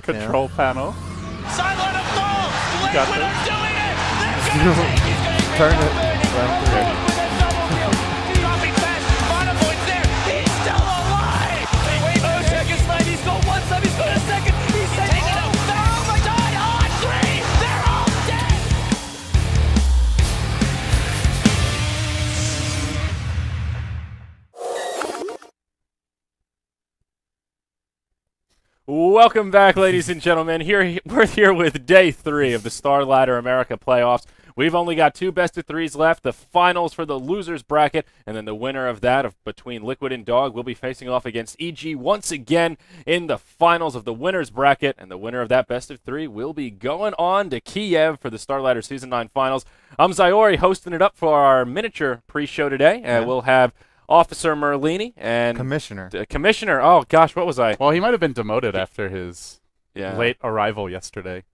control panel. Silent of Falls! Liquid is doing it! Turn it. Dropping fast, bottom points there. He's still alive! Wait, second slide. He's going one side, he's going a second. He's taking it. Oh my god, on three! They're all dead! Welcome back, ladies and gentlemen. We're here with day 3 of the Starladder America playoffs. We've only got 2 best-of-3s left, the finals for the losers bracket, and then the winner of that between Liquid and Dog will be facing off against EG once again in the finals of the winners bracket, and the winner of that best-of-3 will be going on to Kiev for the Starladder Season 9 finals. I'm Zyori, hosting it up for our miniature pre-show today, and we'll have Officer Merlini and Commissioner. Commissioner. Oh gosh, what was I? Well, he might have been demoted after his late arrival yesterday.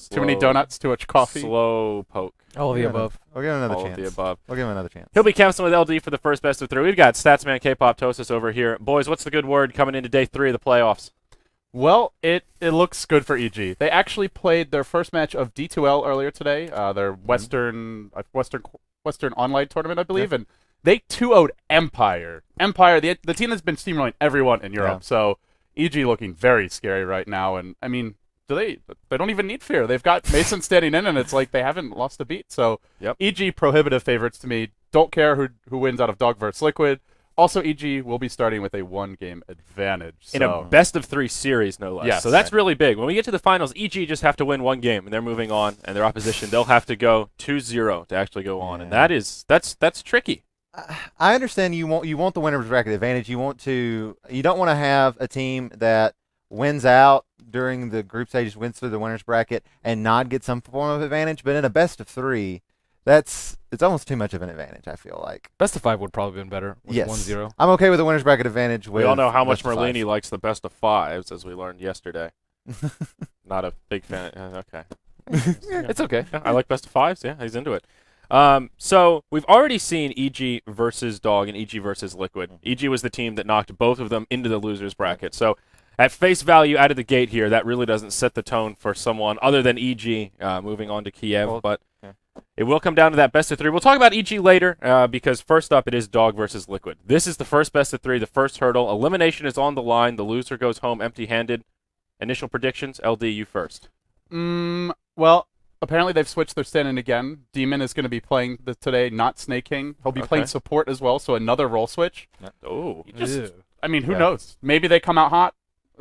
Too many donuts, too much coffee. Slow poke. All of the above. We'll give him another All chance. of the above. We'll give him another chance. He'll be canceling with LD for the first best of 3. We've got Statsman K-Pop Tosis over here. Boys, what's the good word coming into day 3 of the playoffs? Well, it looks good for EG. They actually played their first match of D2L earlier today, their Western online tournament, I believe, and they 2-0'd Empire. Empire, the team that's been steamrolling everyone in Europe. So EG looking very scary right now, and I mean, they don't even need fear. They've got Mason standing in, and it's like they haven't lost a beat. So EG prohibitive favorites to me. Don't care who wins out of Dog versus Liquid. Also, EG will be starting with a 1-game advantage. In a best-of-3 series, no less. Yes. So that's really big. When we get to the finals, EG just have to win 1 game, and they're moving on, and their opposition, they'll have to go 2-0 to actually go on, and that's tricky. I understand you want the winner's bracket advantage. You don't want to have a team that wins out during the group stages, wins through the winner's bracket, and not get some form of advantage. But in a best-of-3, it's almost too much of an advantage, I feel like. Best of 5 would probably have been better with yes. 1-0. I'm okay with the winner's bracket advantage. We all know how much Merlini likes the best of 5s, as we learned yesterday. Not a big fan. Okay. It's okay. Yeah, I like best of 5s. Yeah, he's into it. So we've already seen EG versus Dog and EG versus Liquid. EG was the team that knocked both of them into the losers bracket. So at face value out of the gate here, that really doesn't set the tone for someone other than EG moving on to Kiev. But it will come down to that best of 3. We'll talk about EG later because first up it is Dog versus Liquid. This is the first best of 3, the first hurdle. Elimination is on the line. The loser goes home empty-handed. Initial predictions, LD, you first. Well, apparently they've switched their stand-in again. Demon is going to be playing today, not Snake King. He'll be playing support as well, so another role switch. I mean, who knows? Maybe they come out hot.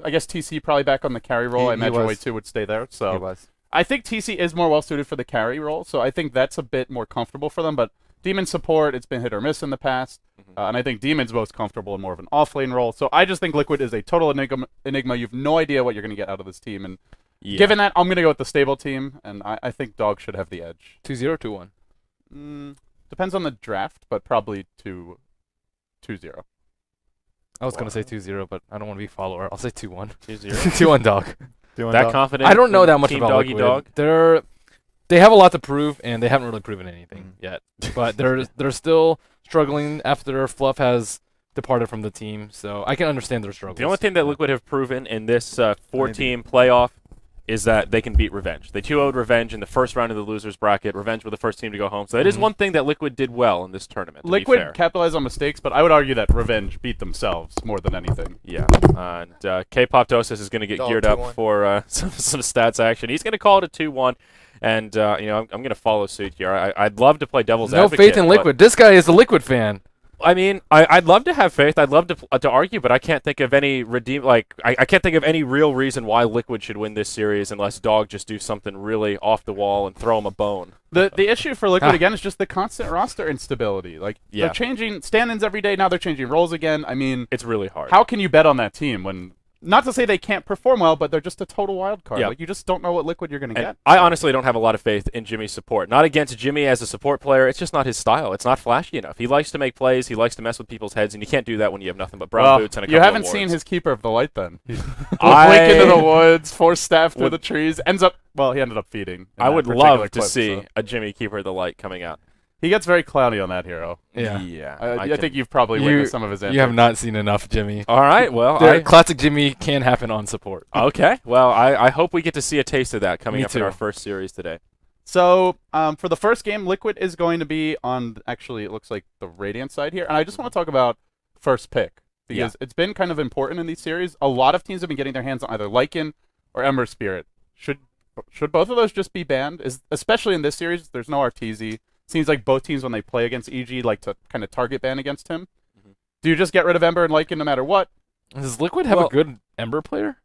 I guess TC probably back on the carry role. I imagine Way 2 would stay there. So he was. I think TC is more well-suited for the carry role, so I think that's a bit more comfortable for them. But Demon support, it's been hit or miss in the past. And I think Demon's most comfortable in more of an off-lane role. So I just think Liquid is a total enigma. You have no idea what you're going to get out of this team. And given that, I'm going to go with the stable team, and I think Dog should have the edge. 2-0, 2-1. Depends on the draft, but probably 2-0. I was going to say 2-0, but I don't want to be follower. I'll say 2-1. 2-0. 2-1 Dog. That confident? I don't know that much Team about Doggy Liquid. Dog? They have a lot to prove, and they haven't really proven anything yet. But they're still struggling after Fluff has departed from the team, so I can understand their struggles. The only thing that Liquid have proven in this 4-team playoff is that they can beat Revenge. They 2-0'd Revenge in the first round of the losers bracket. Revenge were the first team to go home. So that is one thing that Liquid did well in this tournament. Liquid capitalized on mistakes, but I would argue that Revenge beat themselves more than anything. Yeah, and K-Pop Tosis is going to get geared up for some stats action. He's going to call it a 2-1. And, I'm going to follow suit here. I'd love to play devil's advocate. No faith in Liquid. This guy is a Liquid fan. I mean, I'd love to have faith. I'd love to argue, but I can't think of any I can't think of any real reason why Liquid should win this series unless Dog just do something really off the wall and throw him a bone. The issue for Liquid again is just the constant roster instability. Like they're changing stand-ins every day. Now they're changing roles again. I mean, it's really hard. How can you bet on that team when? Not to say they can't perform well, but they're just a total wild card. Like you just don't know what Liquid you're going to get. I honestly don't have a lot of faith in Jimmy's support. Not against Jimmy as a support player. It's just not his style. It's not flashy enough. He likes to make plays. He likes to mess with people's heads, and you can't do that when you have nothing but brown boots and a couple You haven't of seen wards. his Keeper of the Light then. Blink into the woods, force staff through the trees. He ended up feeding. I would love to see a Jimmy Keeper of the Light coming out. He gets very clowny on that hero. Yeah. I think you've probably witnessed some of his antics. You have not seen enough, Jimmy. All right. Well, Classic Jimmy can happen on support. Okay. Well, I hope we get to see a taste of that coming Me up in too. our first series today. So for the first game, Liquid is going to be on, actually, it looks like the Radiant side here. And I just want to talk about first pick, because it's been kind of important in these series. A lot of teams have been getting their hands on either Lycan or Ember Spirit. Should both of those just be banned? Especially in this series, there's no RTZ. Seems like both teams, when they play against EG, like to kind of target ban against him. Do you just get rid of Ember and Lycan no matter what? Does Liquid have a good Ember player?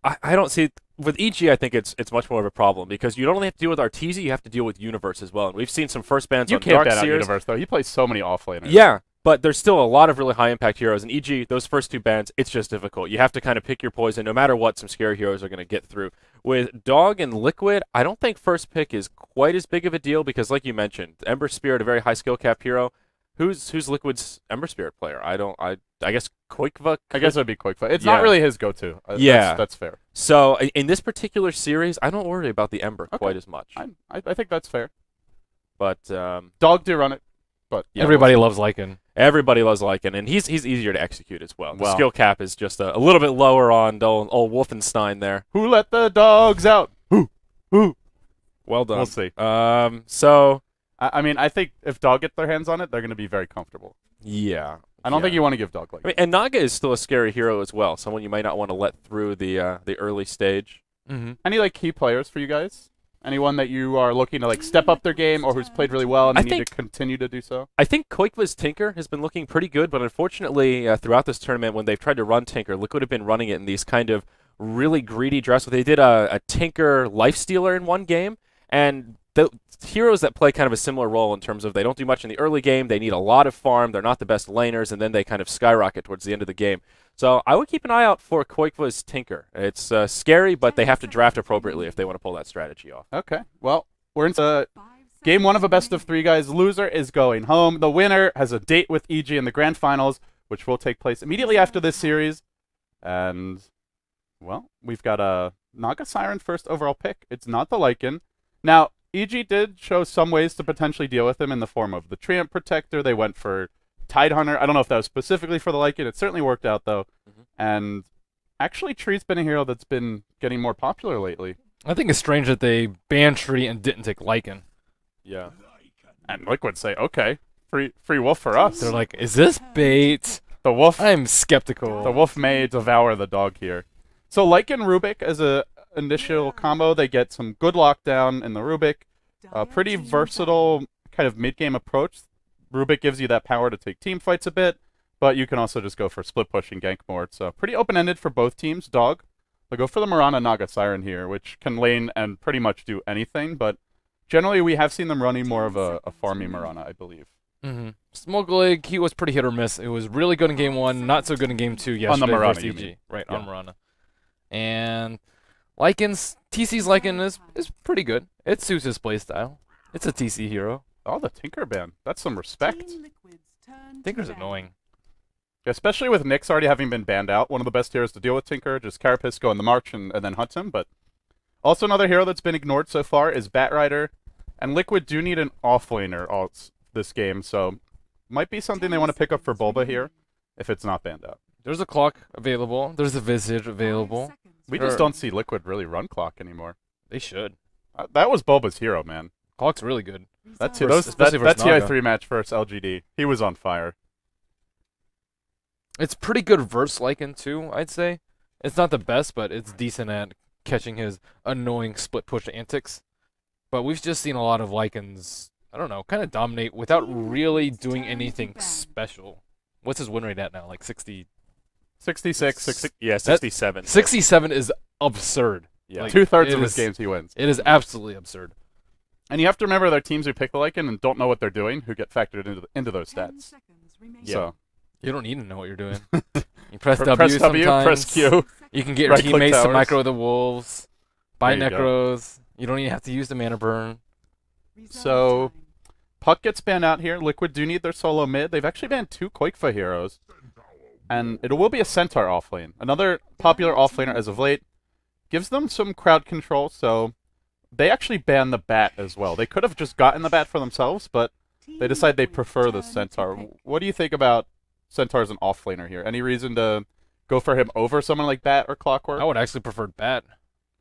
I don't see it. With EG, I think it's much more of a problem because you don't only have to deal with Arteezy, you have to deal with Universe as well. And we've seen some first bans You on can't Dark ban out Seers. Universe, though. He plays so many offlaners. Yeah, but there's still a lot of really high impact heroes. In EG, those first two bans, it's just difficult. You have to kind of pick your poison. No matter what, some scary heroes are going to get through. With Dog and Liquid, I don't think first pick is quite as big of a deal because, like you mentioned, Ember Spirit, a very high skill cap hero. Who's Liquid's Ember Spirit player? I guess Koikva. I guess it would be Quickfoot. It's not really his go-to. Yeah. That's fair. So in this particular series, I don't worry about the Ember quite as much. I think that's fair. But Dog do run it, but yeah, Everybody loves Lycan. everybody loves Lycan, and he's easier to execute as well. The Well. skill cap is just a little bit lower on old Wolfenstein there. Who let the dogs out? Who? Well done. We'll see. So I mean, I think if Dog get their hands on it, they're going to be very comfortable. yeah. I don't think you want to give Dog like I mean, and Naga is still a scary hero as well. Someone you might not want to let through the early stage. Any like key players for you guys? Anyone that you are looking to like step up their game or who's played really well and I they need think- to continue to do so? I think Koikva's Tinker has been looking pretty good, but unfortunately, throughout this tournament, when they've tried to run Tinker, Liquid have been running it in these kind of really greedy dress. They did a Tinker Lifestealer in one game, and the heroes that play kind of a similar role in terms of they don't do much in the early game, they need a lot of farm, they're not the best laners, and then they kind of skyrocket towards the end of the game. So I would keep an eye out for Koikva's Tinker. It's scary, but they have to draft appropriately if they want to pull that strategy off. Okay. Well, we're into game one of a best of three, guys. Loser is going home. The winner has a date with EG in the grand finals, which will take place immediately after this series. And, well, we've got a Naga Siren first overall pick. It's not the Lycan. Now, EG did show some ways to potentially deal with him in the form of the Treant Protector. They went for Tidehunter. I don't know if that was specifically for the Lycan. It certainly worked out, though. And actually, Tree's been a hero that's been getting more popular lately. I think it's strange that they banned Tree and didn't take Lycan. Yeah. And Liquid say, okay, free wolf for us. They're like, is this bait? The wolf I'm skeptical. The wolf may devour the dog here. So Lycan Rubik as a initial combo, they get some good lockdown in the Rubik. A pretty versatile kind of mid-game approach. Rubik gives you that power to take team fights a bit, but you can also just go for split push and gank more. So pretty open-ended for both teams. Dog, they'll go for the Mirana Naga Siren here, which can lane and pretty much do anything, but generally we have seen them running more of a farmy Mirana, I believe. Smoke Leg, he was pretty hit or miss. It was really good in game one, not so good in game two yesterday Mirana, versus you EG. mean. Right, Yeah. on Mirana. And TC's Lycan is pretty good. It suits his playstyle. It's a TC hero. Oh, the Tinker ban. That's some respect. Tinker's annoying. Especially with Nyx already having been banned out. One of the best heroes to deal with Tinker. Just Carapace go in the march and then hunt him. But also another hero that's been ignored so far is Batrider. And Liquid do need an offlaner this game, so might be something they want to pick up for Bulba here if it's not banned out. There's a clock available. There's a Visage available. We just don't see Liquid really run clock anymore. They should. That was Bulba's hero, man. Clock's really good. That Especially versus Naga. TI3 match versus LGD. He was on fire. It's pretty good verse Lycan too, I'd say. It's not the best, but it's decent at catching his annoying split push antics. But we've just seen a lot of Lycans, I don't know, kind of dominate without really doing anything special. What's his win rate at now? Like 60? 66. Yeah, 67. 67 is absurd. Yeah. Like, 2/3 it of his is- games he wins. It is absolutely absurd. And you have to remember there are teams who pick the Lycan and don't know what they're doing who get factored into those stats. So You don't need to know what you're doing. You press press W W, sometimes. press Q. You can get your right-click teammates to towers. micro the wolves, buy There you go. necros. You don't even have to use the mana burn. So Puck gets banned out here. Liquid do need their solo mid. They've actually banned 2 Koikfa heroes. And it will be a Centaur offlane. Another popular offlaner as of late. Gives them some crowd control, so they actually banned the Bat as well. They could have just gotten the Bat for themselves, but they decide they prefer the Centaur. What do you think about Centaur as an offlaner here? Any reason to go for him over someone like Bat or Clockwork? I would actually prefer Bat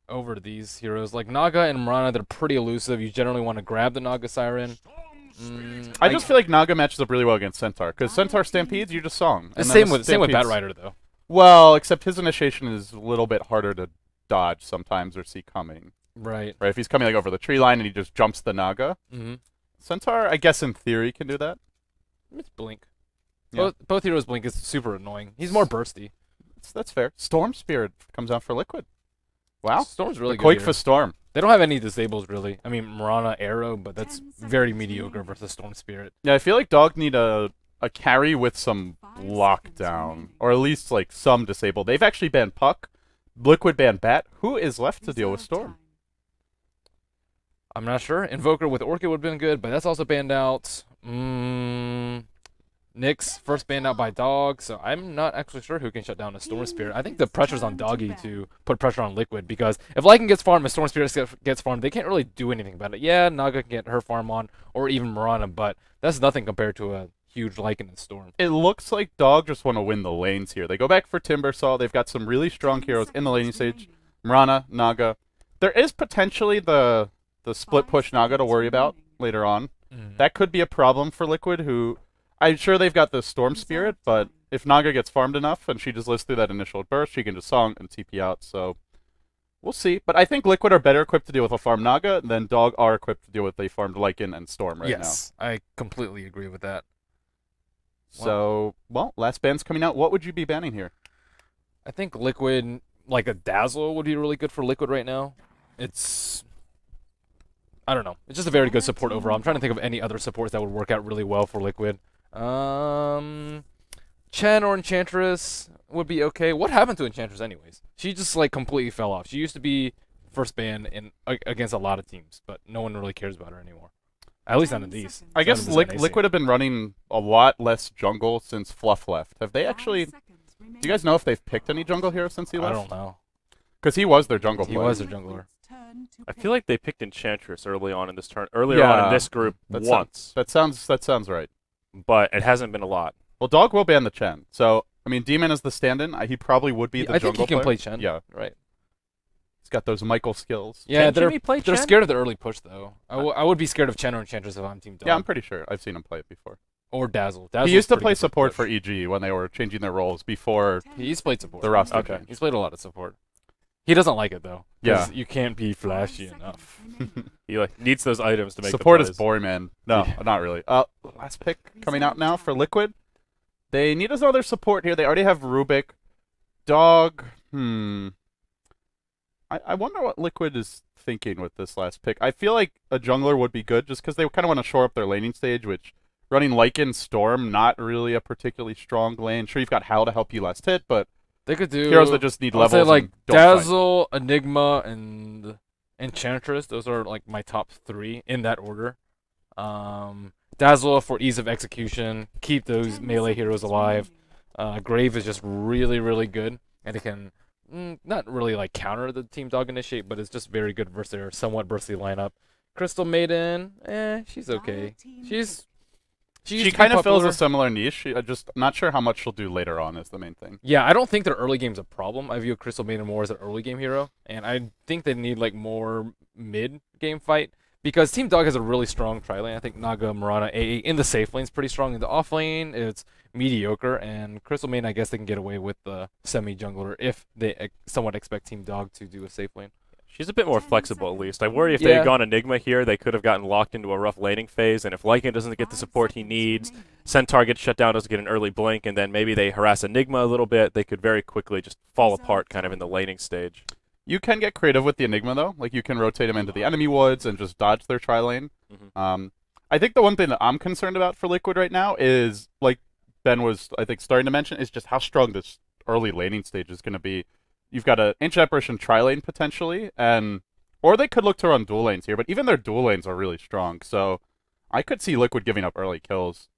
over these heroes. Like Naga and Marana, they're pretty elusive. You generally want to grab the Naga Siren. I just feel like Naga matches up really well against Centaur, because Centaur stampedes, you just song. The same with Bat Rider though. Well, except his initiation is a little bit harder to dodge sometimes or see coming. Right. Right, if he's coming like over the tree line and he just jumps the Naga. Centaur, I guess in theory, can do that. It's Blink. Yeah. Both heroes Blink is super annoying. He's more bursty. That's fair. Storm Spirit comes out for Liquid. Wow. Storm's really good. Quake here. for Storm. They don't have any disables really. I mean, Marana Arrow, but that's very mediocre versus Storm Spirit. Yeah, I feel like Dog need a carry with some lockdown, or at least like some disable. They've actually banned Puck, Liquid banned Bat. Who is left to deal with Storm? I'm not sure. Invoker with Orchid would have been good, but that's also banned out. Nyx first banned out by Dog, so I'm not actually sure who can shut down a Storm Spirit. I think the pressure's on Doggy to put pressure on Liquid, because if Lycan gets farmed and Storm Spirit gets farmed, they can't really do anything about it. Yeah, Naga can get her farm on, or even Marana, but that's nothing compared to a huge Lycan and Storm. It looks like Dog just want to win the lanes here. They go back for Timbersaw. They've got some really strong heroes in the laning stage. Marana, Naga. There is potentially the split push Naga to worry about later on. That could be a problem for Liquid, who I'm sure they've got the Storm Spirit, but if Naga gets farmed enough and she just lives through that initial burst, she can just song and TP out. So we'll see. But I think Liquid are better equipped to deal with a farm Naga than Dog are equipped to deal with a farmed Lycan and Storm right now. Yes, I completely agree with that. So, well, last ban's coming out. What would you be banning here? I think Liquid, like a Dazzle, would be really good for Liquid right now. I don't know. It's just a very good support overall. I'm trying to think of any other supports that would work out really well for Liquid. Chen or Enchantress would be okay. What happened to Enchantress anyways? She just like completely fell off. She used to be first ban against a lot of teams, but no one really cares about her anymore. At least not in these. I guess Liquid have been running a lot less jungle since Fluff left. Have they actually... Do you guys know if they've picked any jungle heroes since he left? I don't know. Because he was their jungle player. He was their jungler. I feel like they picked Enchantress earlier on in this group once. That sounds right. But it hasn't been a lot. Well, Dog will ban the Chen. So, I mean, Demon is the stand-in. He probably would be the I jungle think he can player. play Chen. Yeah. Right. He's got those Michael skills. Yeah, Can Jimmy play they're Chen? scared of the early push, though. I would be scared of Chen or Enchantress if I'm Team Dog. Yeah, I'm pretty sure. I've seen him play it before. Or Dazzle. He used to play support for EG when they were changing their roles before He's played support. the roster Okay. change. He's played a lot of support. He doesn't like it, though. 'Cause Yeah. You can't be flashy enough. He needs those items to make Support the is plays. boring, man. No, not really. Last pick coming out now for Liquid. They need another support here. They already have Rubik. Dog. I wonder what Liquid is thinking with this last pick. I feel like a jungler would be good just because they kind of want to shore up their laning stage, which running Lycan Storm, not really a particularly strong lane. Sure, you've got Hal to help you last hit, but They could do heroes that just need I'll levels. say like and don't fight. Dazzle, Enigma, and Enchantress. Those are like my top 3 in that order. Dazzle for ease of execution, keep those melee heroes alive. Grave is just really, really good, and it can not really like counter the Team Dog initiate, but it's just very good versus their somewhat bursty lineup. Crystal Maiden, she's okay. She kind of fills a similar niche. I'm just not sure how much she'll do later on is the main thing. Yeah, I don't think their early game's a problem. I view Crystal Maiden more as an early game hero, and I think they need like more mid game fight because Team Dog has a really strong tri lane. I think Naga, Marana, AA in the safe lane's pretty strong. In the off lane, it's mediocre, and Crystal Maiden, I guess they can get away with the semi jungler if they somewhat expect Team Dog to do a safe lane. She's a bit more flexible, at least. I worry if they had gone Enigma here, they could have gotten locked into a rough laning phase, and if Lycan doesn't get the support he needs, Centaur gets shut down, doesn't get an early blink, and then maybe they harass Enigma a little bit, they could very quickly just fall apart kind of in the laning stage. You can get creative with the Enigma, though. Like, you can rotate them into the enemy woods and just dodge their tri-lane. I think the one thing that I'm concerned about for Liquid right now is, like Ben was, I think, starting to mention, is just how strong this early laning stage is going to be. You've got an Ancient Apparition tri-lane, potentially, or they could look to run dual lanes here, but even their dual lanes are really strong, so I could see Liquid giving up early kills.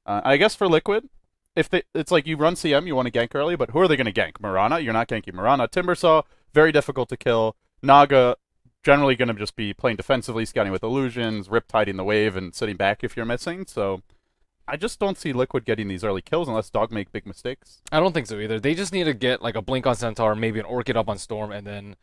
I guess for Liquid, it's like you run CM, you want to gank early, but who are they going to gank? Marana? You're not ganking Marana. Timbersaw, very difficult to kill. Naga, generally going to just be playing defensively, scouting with illusions, riptiding the wave, and sitting back if you're missing. So I just don't see Liquid getting these early kills unless Dog make big mistakes. I don't think so either. They just need to get like a Blink on Centaur, maybe an Orchid up on Storm, and then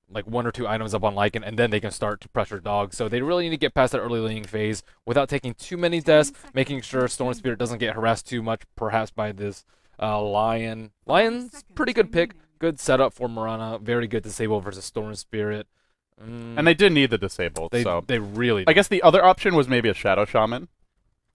like 1 or 2 items up on Lycan, and then they can start to pressure Dog. So they really need to get past that early laning phase without taking too many deaths, making sure Storm Spirit doesn't get harassed too much, perhaps by this Lion. Lion's pretty good pick. Good setup for Mirana. Very good disable versus Storm Spirit. And they did need the disabled. They really I guess the other option was maybe a Shadow Shaman.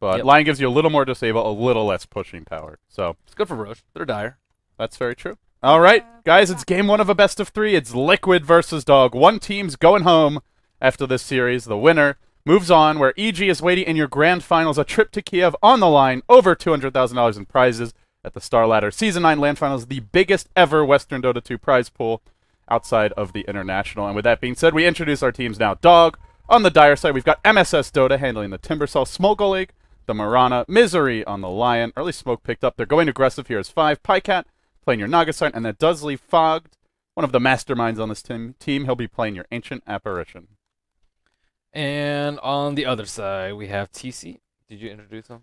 But Yep. Lion gives you a little more disable, a little less pushing power. So It's good for Roche. They're dire. that's very true. All right, guys, it's game 1 of a best of 3. It's Liquid versus Dog. One team's going home after this series. The winner moves on, where EG is waiting in your grand finals, a trip to Kiev on the line, over $200,000 in prizes at the Starladder Season 9 LAN Finals, the biggest ever Western Dota 2 prize pool outside of the International. And with that being said, we introduce our teams now. Dog, on the Dire side, we've got MSS Dota handling the Timbersaw Smoggle League, the Mirana, Misery on the Lion. Early smoke picked up. They're going aggressive here as 5. Pycat playing your Naga sign, and that does leave Fogged, one of the masterminds on this team. He'll be playing your Ancient Apparition. And on the other side, we have TC. Did you introduce him?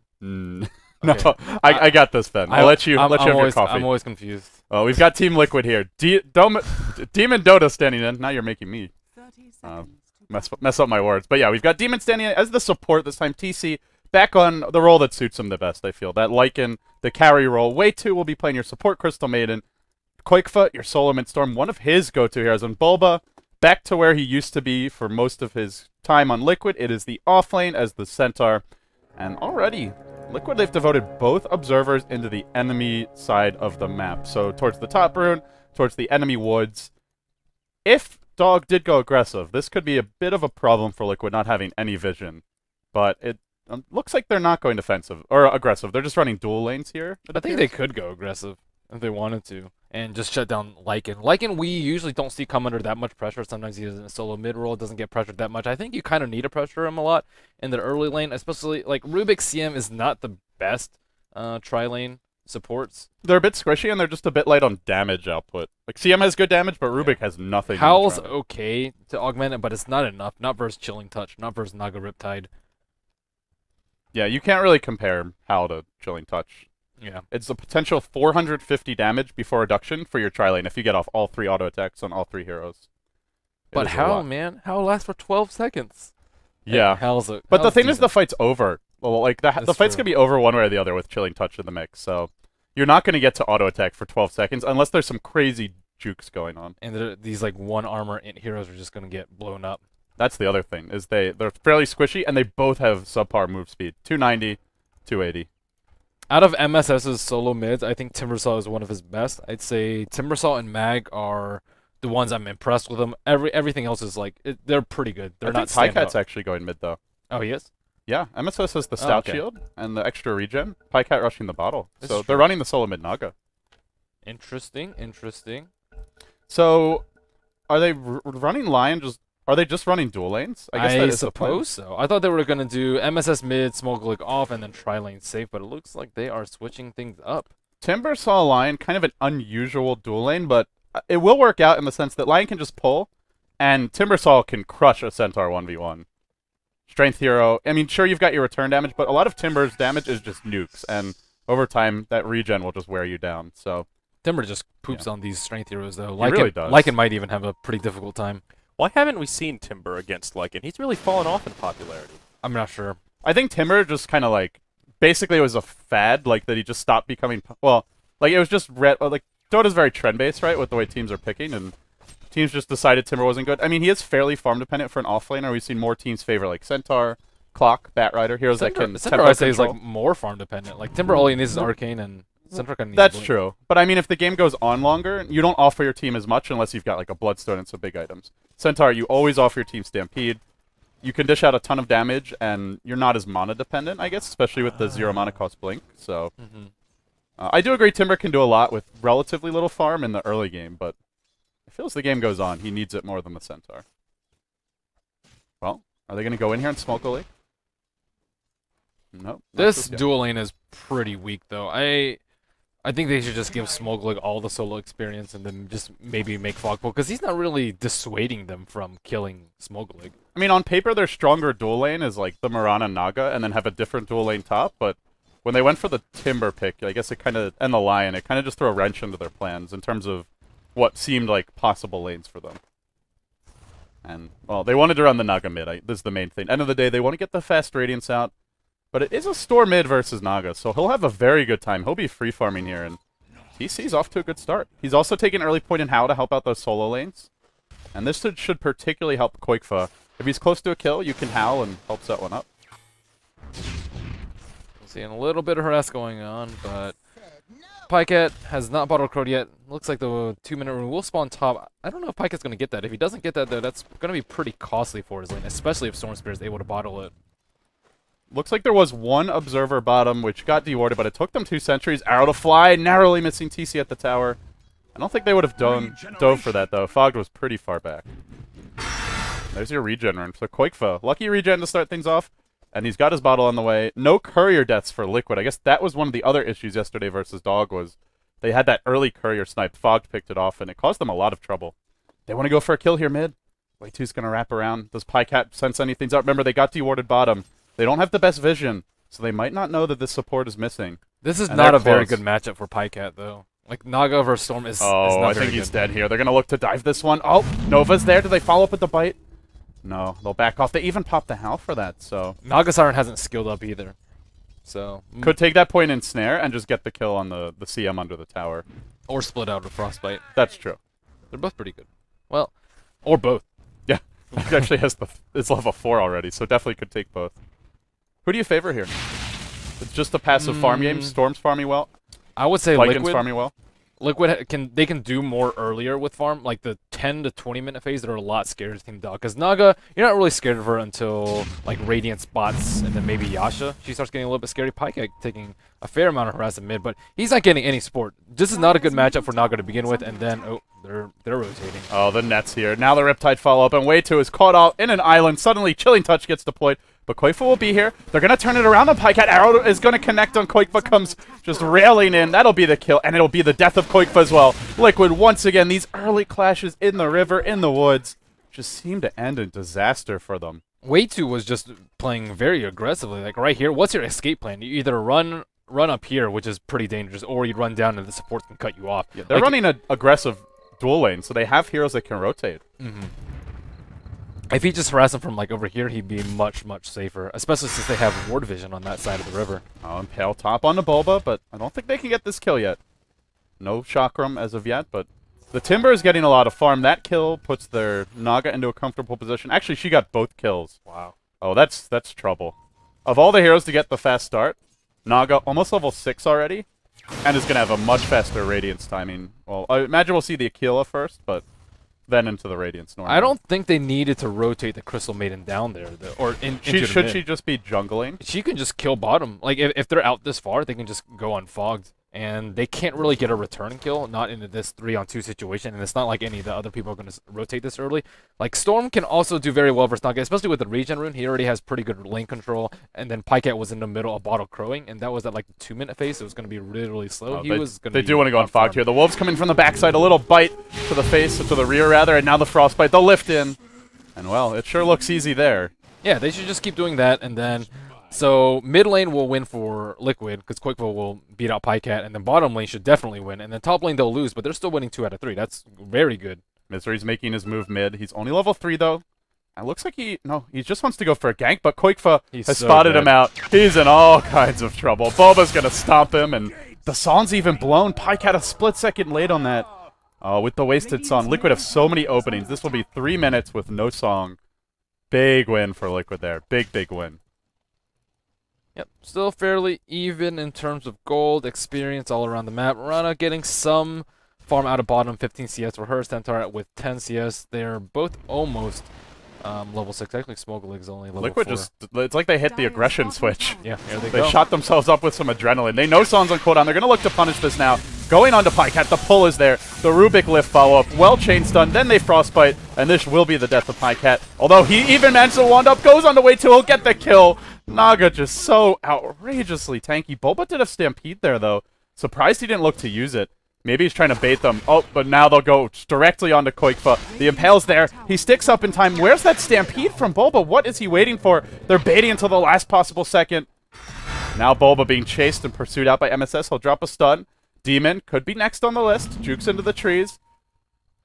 No, Okay. I got this, Ben. I'll let you have your coffee. I'm always confused. Oh, we've got Team Liquid here. Demon Dota standing in. Now you're making me mess up my words. But yeah, we've got Demon standing in as the support this time. TC back on the role that suits him the best, I feel. That Lycan, the carry role. Way 2 will be playing your support Crystal Maiden. Quakefoot, your Solar Mindstorm, one of his go-to heroes. And Bulba, back to where he used to be for most of his time on Liquid. It is the offlane as the Centaur. And already, Liquid, they've devoted both observers into the enemy side of the map. So towards the top rune, towards the enemy woods. If Dog did go aggressive, this could be a bit of a problem for Liquid not having any vision. But it looks like they're not going defensive or aggressive. They're just running dual lanes here. I think they could go aggressive if they wanted to and just shut down Lycan. Lycan, we usually don't see come under that much pressure. Sometimes he doesn't solo mid roll, doesn't get pressured that much. I think you kind of need to pressure him a lot in the early lane, especially like Rubik's CM is not the best tri-lane supports. They're a bit squishy and they're just a bit light on damage output. Like CM has good damage, but Rubik has nothing. Howl's okay to augment it, but it's not enough. Not versus Chilling Touch, not versus Naga Riptide. Yeah, you can't really compare Howl to Chilling Touch. Yeah. It's a potential 450 damage before reduction for your tri-lane if you get off all 3 auto attacks on all 3 heroes. But Howl, man, Howl lasts for 12 seconds. Yeah. But the thing is, the fight's over. Well, like the fight's gonna be over one way or the other with Chilling Touch in the mix. So you're not gonna get to auto attack for 12 seconds unless there's some crazy jukes going on. And these like 1 armor heroes are just gonna get blown up. That's the other thing is they're fairly squishy and they both have subpar move speed, 290, 280. Out of MSS's solo mids, I think Timbersaw is one of his best. I'd say Timbersaw and Mag are the ones I'm impressed with them. Everything else is like they're pretty good. They're not standout. Pycat's actually going mid though. Oh, he is? Yeah, MSS has the stout okay. shield and the extra regen. Pycat rushing the bottle. This So is they're true. running the solo mid Naga. Interesting. So are they running Lion just are they just running dual lanes? I guess that is the plan. suppose so. I thought they were going to do MSS mid, Smoke Lick off, and then tri-lane safe, but it looks like they are switching things up. Timber saw Lion, kind of an unusual dual lane, but it will work out in the sense that Lion can just pull, and Timbersaw can crush a Centaur 1v1. Strength hero, I mean, sure, you've got your return damage, but a lot of Timber's damage is just nukes, and over time, that regen will just wear you down, so... Timber just poops on these strength heroes, though. He really does. Lycan might even have a pretty difficult time. Why haven't we seen Timber against Lycan? He's really fallen off in popularity. I'm not sure. I think Timber just kind of like... Basically, it was a fad, like, that he just stopped becoming... Well, like, it was just... like, Dota's very trend-based, right, with the way teams are picking, and... Teams just decided Timber wasn't good. I mean, he is fairly farm-dependent for an offlaner. We've seen more teams favor, like, Centaur, Clock, Batrider, heroes that can Centaur, I say, is like more farm-dependent. Like, Timber all he needs is Arcane, and Centaur can need That's Blink. true. But, I mean, if the game goes on longer, you don't offer your team as much unless you've got, like, a Bloodstone and some big items. Centaur, you always offer your team Stampede. You can dish out a ton of damage, and you're not as mana-dependent, I guess, especially with the 0 mana cost Blink. So, I do agree Timber can do a lot with relatively little farm in the early game, but... It feels the game goes on. He needs it more than the Centaur. Well, are they going to go in here and smoke a leak? Nope. This dual lane is pretty weak, though. I I think they should just give Smoglig all the solo experience and then just maybe make Fogpool, because he's not really dissuading them from killing Smoglig. I mean, on paper, their stronger dual lane is like the Mirana Naga, and then have a different dual lane top, but when they went for the Timber pick, I guess it kind of, and the Lion, it kind of just threw a wrench into their plans in terms of what seemed like possible lanes for them. And, well, they wanted to run the Naga mid. This is the main thing. End of the day, they want to get the fast Radiance out. But it is a Storm mid versus Naga, so he'll have a very good time. He'll be free farming here, and TC's off to a good start. He's also taking early point in How to help out those solo lanes. And this should particularly help Koikfa. If he's close to a kill, you can Howl and help set one up. Seeing a little bit of harass going on, but Pycat has not bottled Crowed yet. Looks like the 2-minute rune will spawn top. I don't know if Pycat's going to get that. If he doesn't get that, though, that's going to be pretty costly for his lane, especially if Storm Spirit is able to bottle it. Looks like there was one Observer bottom, which got dewarded, but it took them 2 sentries. Arrow to fly, narrowly missing TC at the tower. I don't think they would have dove for that, though. Fogged was pretty far back. There's your regen run. So Koikfa, lucky regen to start things off, and he's got his bottle on the way. No courier deaths for Liquid. I guess that was one of the other issues yesterday versus Dog was they had that early courier snipe. Fogged picked it off, and it caused them a lot of trouble. They want to go for a kill here mid. Way 2's going to wrap around. Does Pycat sense anything out? Remember, they got dewarded bottom. They don't have the best vision, so they might not know that this support is missing. This is not a very good matchup for Pycat, though. Like, Naga versus Storm is Oh, not I very think he's good. dead here. They're going to look to dive this one. Oh, Nova's there. Do they follow up with the bite? No, they'll back off. They even popped the Howl for that, so... Naga Siren hasn't skilled up either. So... Could take that point in Snare and just get the kill on the CM under the tower. Or split out with Frostbite. That's true. They're both pretty good. Well, or both. Yeah, he actually has it's level 4 already, so definitely could take both. Who do you favor here? It's just a passive farm game. Storm's farming well. I would say Lycan's Liquid. farming well. Liquid can do more earlier with farm, like the 10 to 20 minute phase. They're a lot scarier to Team Dog, because Naga, you're not really scared of her until like Radiant spots and then maybe Yasha. She starts getting a little bit scary. Pycat taking a fair amount of harassment mid, but he's not getting any support. This is not a good matchup for Naga to begin with, and then they're rotating. Oh, the nets here. Now the Riptide follow up, and Way 2 is caught out in an island. Suddenly, Chilling Touch gets deployed. But Koikfa will be here. They're going to turn it around on Pycat. Arrow is going to connect on Koikfa. Comes just railing in. That'll be the kill, and it'll be the death of Koikfa as well. Liquid, once again, these early clashes in the river, in the woods, just seem to end in disaster for them. Way 2 was just playing very aggressively. Like right here, what's your escape plan? You either run up here, which is pretty dangerous, or you run down and the supports can cut you off. Yeah, they're running an aggressive dual lane, so they have heroes that can rotate. If he just harassed him from like over here, he'd be much, much safer, especially since they have ward vision on that side of the river. Oh, Impale top on the Bulba, but I don't think they can get this kill yet. No Chakram as of yet, but the Timber is getting a lot of farm. That kill puts their Naga into a comfortable position. Actually, she got both kills. Wow. Oh, that's trouble. Of all the heroes to get the fast start, Naga almost level 6 already, and is going to have a much faster Radiance timing. Well, I imagine we'll see the Aquila first, but then into the Radiance normally. I don't think they needed to rotate the Crystal Maiden down there, into the Should mid. she just be jungling? She can just kill bottom. Like, if they're out this far, they can just go unfogged. And they can't really get a return kill, not into this 3-on-2 situation. And it's not like any of the other people are going to rotate this early. Like, Storm can also do very well versus Naga, especially with the regen rune. He already has pretty good lane control. And then Pycat was in the middle of bottle crowing, and that was at like the 2-minute phase. So it was going to be really, really slow. They do want to go unfogged here. The Wolves coming from the backside, a little bite to the face, to the rear rather, and now the Frostbite. They'll lift in. And well, it sure looks easy there. Yeah, they should just keep doing that, and then... So mid lane will win for Liquid because Koikfa will beat out Pycat, and then bottom lane should definitely win, and then top lane they'll lose, but they're still winning 2 out of 3. That's very good. Misery's making his move mid. He's only level 3 though. It looks like he just wants to go for a gank, but Koikfa has spotted him out. He's in all kinds of trouble. Boba's gonna stomp him, and the song's even blown. Pycat a split second late on that. Oh, with the wasted song. Liquid have so many openings. This will be 3 minutes with no song. Big win for Liquid there. Big win. Yep, still fairly even in terms of gold, experience all around the map. Rana getting some farm out of bottom, 15 CS for her. Centaur with 10 CS. They're both almost level 6. Actually, Smokelig's only level 4. Liquid it's like they hit the aggression switch. Yeah, here they They go. shot themselves up with some adrenaline. They know Son's on cooldown. They're going to look to punish this now. Going on to Pycat. The pull is there. The Rubik lift follow-up. Well chain stun. Then they frostbite. And this will be the death of Pycat. Although he even managed to wand up. Goes on the way to. He'll get the kill. Naga just so outrageously tanky. Boba did a stampede there, though. Surprised he didn't look to use it. Maybe he's trying to bait them. Oh, but now they'll go directly onto Koikfa. The Impale's there. He sticks up in time. Where's that Stampede from Bulba? What is he waiting for? They're baiting until the last possible second. Now Bulba being chased and pursued out by MSS. He'll drop a stun. Demon could be next on the list. Jukes into the trees.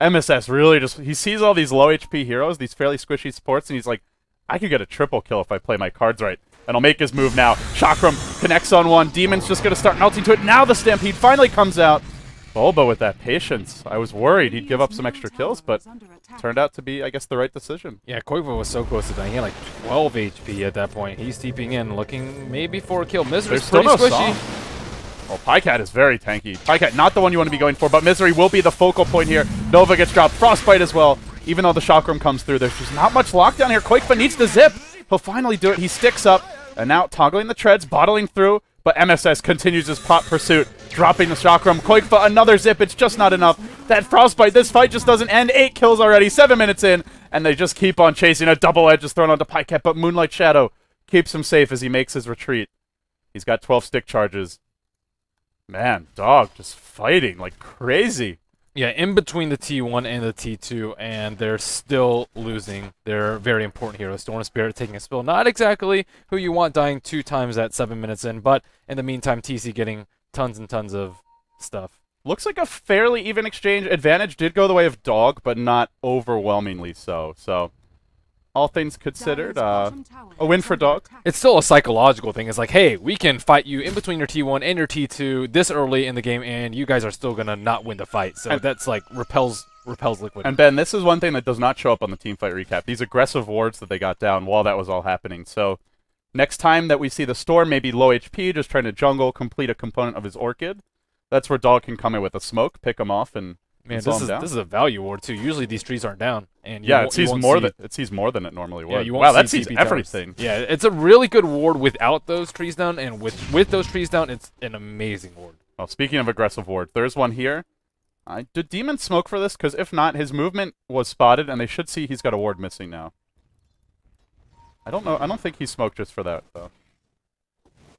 MSS really just... He sees all these low HP heroes, these fairly squishy supports, and he's like, I could get a triple kill if I play my cards right. And I'll make his move now. Chakram connects on one. Demon's just going to start melting to it. Now the Stampede finally comes out. Bulba with that patience. I was worried he'd give up some extra kills, but turned out to be, I guess, the right decision. Yeah, Koikfa was so close to dying. He had like 12 HP at that point. He's deeping in, looking maybe for a kill. Misery's There's still pretty no squishy. song. Well, Pycat is very tanky. Pycat, not the one you want to be going for, but Misery will be the focal point here. Nova gets dropped. Frostbite as well. Even though the Chakram comes through, there's just not much lockdown here. Koikfa needs to zip. He'll finally do it. He sticks up, and now toggling the treads, bottling through, but MSS continues his pot pursuit, dropping the Chakram. Koikfa, another zip. It's just not enough. That Frostbite, this fight just doesn't end. 8 kills already, 7 minutes in, and they just keep on chasing. A double edge is thrown onto Pycat, but Moonlight Shadow keeps him safe as he makes his retreat. He's got 12 stick charges. Man, Dog just fighting like crazy. Yeah, in between the T1 and the T2, and they're still losing. They're very important heroes. Storm Spirit taking a spill. Not exactly who you want dying 2 times at 7 minutes in, but in the meantime, TC getting tons and tons of stuff. Looks like a fairly even exchange. Advantage did go the way of Dog, but not overwhelmingly so. So, all things considered, a win for Dog. It's still a psychological thing. It's like, hey, we can fight you in between your T1 and your T2 this early in the game, and you guys are still going to not win the fight. So that's like repels Liquid. And Ben, this is one thing that does not show up on the team fight recap. These aggressive wards that they got down while that was all happening. So next time that we see the Storm, maybe low HP, just trying to jungle, complete a component of his Orchid, that's where Dog can come in with a smoke, pick him off, and man, slow him down. this is a value ward too. Usually these trees aren't down, and yeah, it sees more than it normally would. Yeah, you won't wow, that see sees TP everything. towers. Yeah, it's a really good ward without those trees down, and with those trees down, it's an amazing ward. Well, speaking of aggressive ward, there's one here. Did Demon smoke for this? Because if not, his movement was spotted, and they should see he's got a ward missing now. I don't know. I don't think he smoked just for that, though.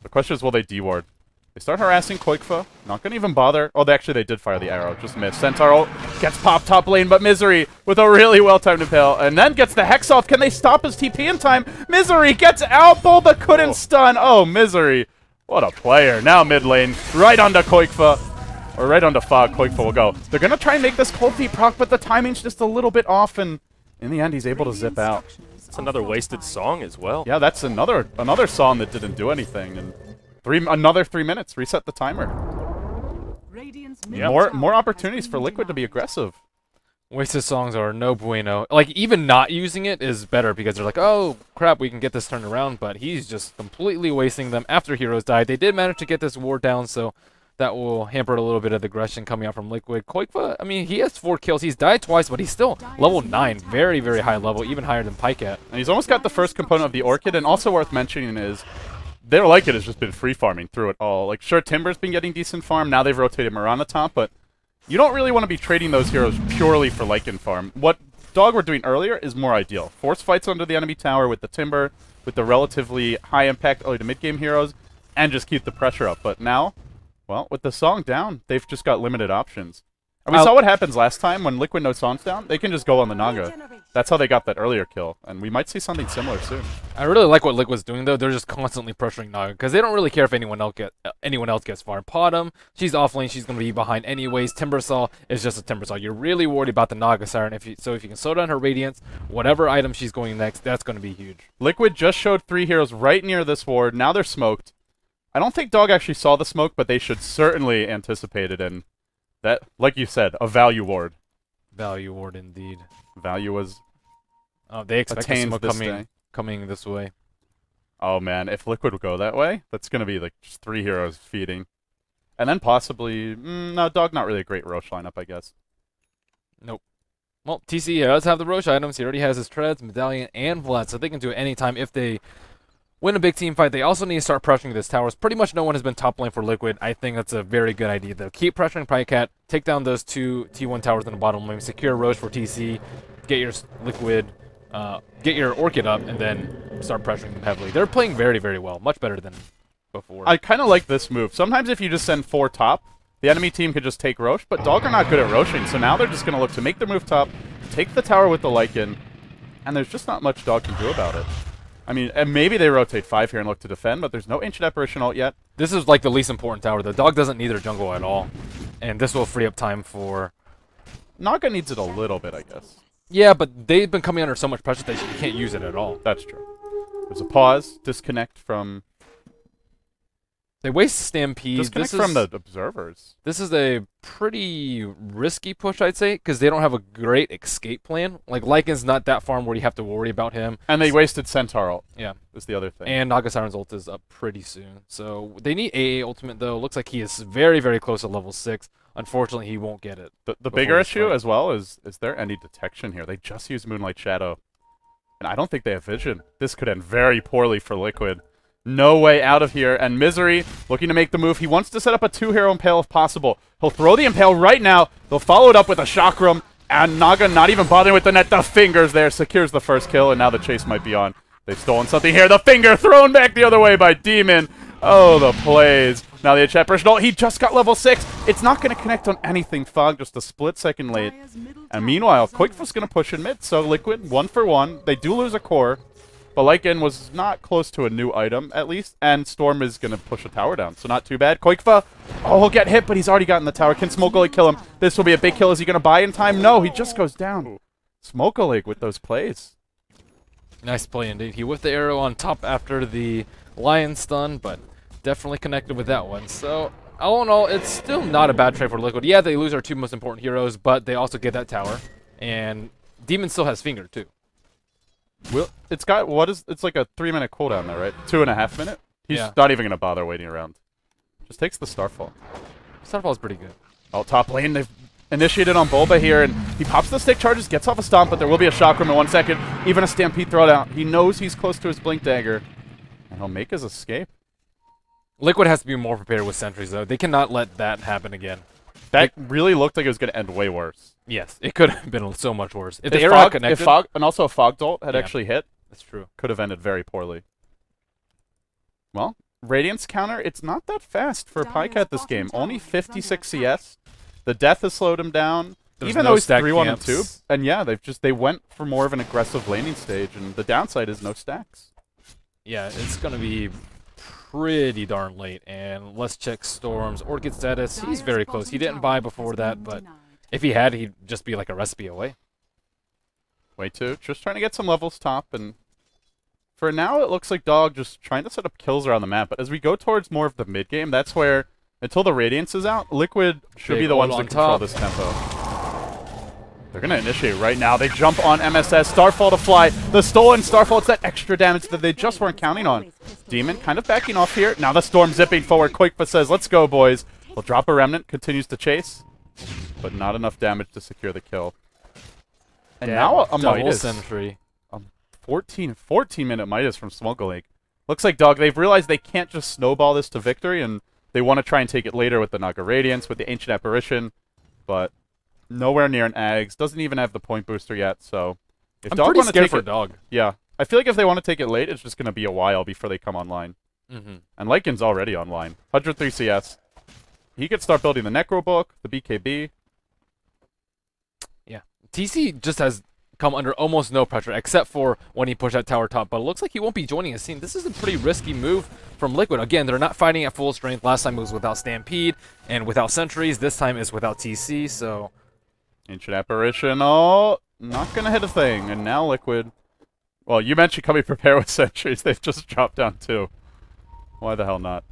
The question is, will they deward? They start harassing Koikfa. Not going to even bother. Oh, they did fire the arrow. Just missed. Centaur ult gets popped top lane, but Misery with a really well-timed impale. And then gets the Hex off. Can they stop his TP in time? Misery gets out. Bulba couldn't stun. Oh, Misery. What a player. Now mid lane. Right onto Koikfa. Or right onto Fog. Koikfa will go. They're going to try and make this Cold Feet proc, but the timing's just a little bit off. And in the end, he's able to zip out. It's another wasted song as well. Yeah, that's another song that didn't do anything. And another 3 minutes. Reset the timer. Yeah. More opportunities for Liquid to be aggressive. Wasted songs are no bueno. Like, even not using it is better because they're like, oh, crap, we can get this turned around. But he's just completely wasting them after heroes died. They did manage to get this ward down, so that will hamper a little bit of the aggression coming out from Liquid. Koikfa, I mean, he has 4 kills. He's died twice, but he's still level 9. Very, very high level, even higher than Pycat. And he's almost got the first component of the Orchid. And also worth mentioning is their Lycan has just been free farming through it all. Like, sure, Timber's been getting decent farm. Now they've rotated Mirana top, but you don't really want to be trading those heroes purely for Lycan farm. What Dog were doing earlier is more ideal. Force fights under the enemy tower with the Timber, with the relatively high impact early to mid game heroes, and just keep the pressure up. But now, well, with the song down, they've just got limited options. And we saw what happens last time when Liquid no songs down. They can just go on the Naga. That's how they got that earlier kill, and we might see something similar soon. I really like what Liquid's doing, though. They're just constantly pressuring Naga, because they don't really care if anyone else gets far. Potom, she's off lane, she's going to be behind anyways. Timbersaw is just a Timbersaw. You're really worried about the Naga Siren. So if you can slow down her Radiance, whatever item she's going next, that's going to be huge. Liquid just showed 3 heroes right near this ward. Now they're smoked. I don't think Dog actually saw the smoke, but they should certainly anticipate it, and that, like you said, a value ward. Value ward, indeed. Value was they expect the smoke this coming this way. Oh man, if Liquid would go that way, that's going to be like just 3 heroes feeding. And then possibly, no, Dog not really a great Roche lineup, I guess. Nope. Well, TC does have the Roche items. He already has his Treads, Medallion, and Vlad, so they can do it anytime if they win a big team fight. They also need to start pressuring this towers. Pretty much no one has been top lane for Liquid. I think that's a very good idea, though. Keep pressuring Pycat, take down those 2 T1 towers in the bottom lane, secure Roche for TC, get your Liquid, get your Orchid up, and then start pressuring them heavily. They're playing very, very well. Much better than before. I kind of like this move. Sometimes if you just send 4 top, the enemy team could just take Roche, but Dog are not good at Roshing, so now they're just going to look to make their move top, take the tower with the Lycan, and there's just not much Dog can do about it. I mean, and maybe they rotate 5 here and look to defend, but there's no Ancient Apparition ult yet. This is like the least important tower. The Dog doesn't need their jungle at all, and this will free up time for... Naga needs it a little bit, I guess. Yeah, but they've been coming under so much pressure that you can't use it at all. That's true. There's a pause, disconnect from... They waste Stampede. Disconnect from the observers. This is a pretty risky push, I'd say, because they don't have a great escape plan. Like, Lycan's not that farm where you have to worry about him. And they wasted Centaur ult. Yeah. Is the other thing. And Naga Siren's ult is up pretty soon. So they need AA ultimate, though. Looks like he is very, very close to level 6. Unfortunately, he won't get it. The bigger issue as well is there any detection here? They just used Moonlight Shadow. And I don't think they have vision. This could end very poorly for Liquid. No way out of here. And Misery looking to make the move. He wants to set up a 2-hero Impale if possible. He'll throw the Impale right now. They'll follow it up with a Chakram. And Naga not even bothering with the net. The fingers there secures the first kill. And now the chase might be on. They've stolen something here. The finger thrown back the other way by Demon. Oh, the plays. Now the Apparition ult. He just got level 6. It's not going to connect on anything, Fog. Just a split second late. And meanwhile, Quickfoot's going to push in mid. So Liquid, 1 for 1. They do lose a core. But Lycan was not close to a new item, at least. And Storm is going to push a tower down. So not too bad. Koikfa, oh, he'll get hit, but he's already gotten the tower. Can Smokeolig kill him? This will be a big kill. Is he going to buy in time? No, he just goes down. Smokeolig with those plays. Nice play, indeed. He whiffed the arrow on top after the Lion stun, but definitely connected with that one. So, all in all, it's still not a bad trade for Liquid. Yeah, they lose our 2 most important heroes, but they also get that tower. And Demon still has Finger, too. It's got, it's like a 3-minute cooldown there, right? 2.5 minute? He's not even going to bother waiting around. Just takes the Starfall. Starfall's pretty good. Oh, top lane, they've initiated on Bulba here, and he pops the stick charges, gets off a stomp, but there will be a Chakram in 1 second. Even a Stampede throwdown. He knows he's close to his Blink Dagger, and he'll make his escape. Liquid has to be more prepared with sentries, though. They cannot let that happen again. That really looked like it was going to end way worse. Yes, it could have been so much worse. If the If arrow Fog, connected... if Fog, and also a Fog Dolt had actually hit, that's true. could have ended very poorly. Well, Radiance counter, it's not that fast for Pycat this game. Only 56 CS. The death has slowed him down. Even though he's 3-1 and 2. And yeah, they went for more of an aggressive laning stage, and the downside is no stacks. Yeah, it's going to be pretty darn late. And let's check Storm's Orchid status. He's very close. He didn't buy before that, but if he had, he'd just be like a recipe away. Way too. Just trying to get some levels top, and for now it looks like Dog just trying to set up kills around the map. But as we go towards more of the mid game, that's where, until the Radiance is out, Liquid should be the ones that control this tempo. They're going to initiate right now. They jump on MSS. Starfall to fly. The stolen Starfall. It's that extra damage that they just weren't counting on. Demon kind of backing off here. Now the Storm zipping forward. Koikfa says, let's go, boys. We'll drop a Remnant. Continues to chase. But not enough damage to secure the kill. And now a Midas. Sentry. 14-minute Midas from Smokeolig. Looks like Dog, they've realized they can't just snowball this to victory, and they want to try and take it later with the Naga Radiance, with the Ancient Apparition. But nowhere near an Ags. Doesn't even have the point booster yet, so if I'm Dog pretty want to scared take for it, Dog. Yeah. I feel like if they want to take it late, it's just going to be a while before they come online. And Lycan's already online. 103 CS. He could start building the Necro Book, the BKB. Yeah. TC just has come under almost no pressure, except for when he pushed that tower top. But it looks like he won't be joining his team. This is a pretty risky move from Liquid. Again, they're not fighting at full strength. Last time it was without Stampede and without Sentries. This time it's without TC, so... Ancient Apparition. Oh, not going to hit a thing. And now Liquid... Well, you mentioned coming prepared with sentries. They've just dropped down 2. Why the hell not?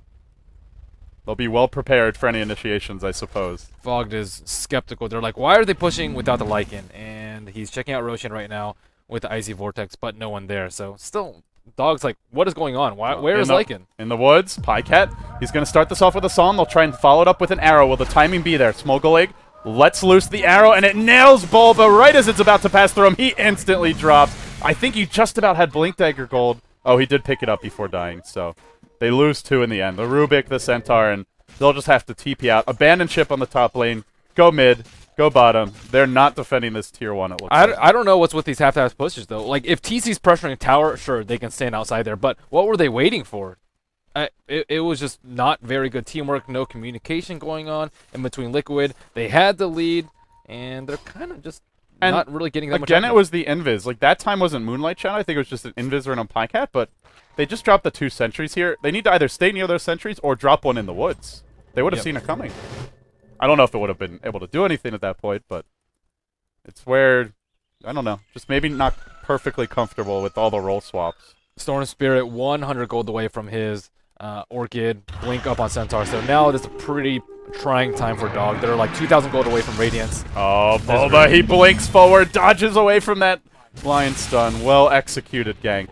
They'll be well prepared for any initiations, I suppose. Fogged is skeptical. They're like, why are they pushing without the Lycan? And he's checking out Roshan right now with the Icy Vortex, but no one there. So still, Dog's like, what is going on? Where is Lycan? In the woods, Pycat. He's going to start this off with a Psalm. They'll try and follow it up with an arrow. Will the timing be there? Smokeolig lets loose the arrow, and it nails Bulba right as it's about to pass through him. He instantly drops. I think he just about had Blink Dagger Gold. Oh, he did pick it up before dying, so they lose 2 in the end. The Rubik, the Centaur, and they'll just have to TP out. Abandon ship on the top lane. Go mid. Go bottom. They're not defending this tier 1, it looks like. I don't know what's with these half-half pushes, though. Like, if TC's pressuring tower, sure, they can stand outside there. But what were they waiting for? It was just not very good teamwork, no communication going on in between Liquid. They had the lead, and they're kind of just not really getting that much. Again, it was the Invis. Like, that time wasn't Moonlight Shadow. I think it was just an Invis or an Pycat, but they just dropped the 2 sentries here. They need to either stay near those sentries or drop one in the woods. They would have seen it coming. I don't know if it would have been able to do anything at that point, but it's where, I don't know, just maybe not perfectly comfortable with all the role swaps. Storm Spirit 100 gold away from his Orchid, Blink up on Centaur. So now it's a pretty trying time for Dog. They're like 2,000 gold away from Radiance. Oh, Boba, he blinks forward, dodges away from that Lion stun. Well executed gank.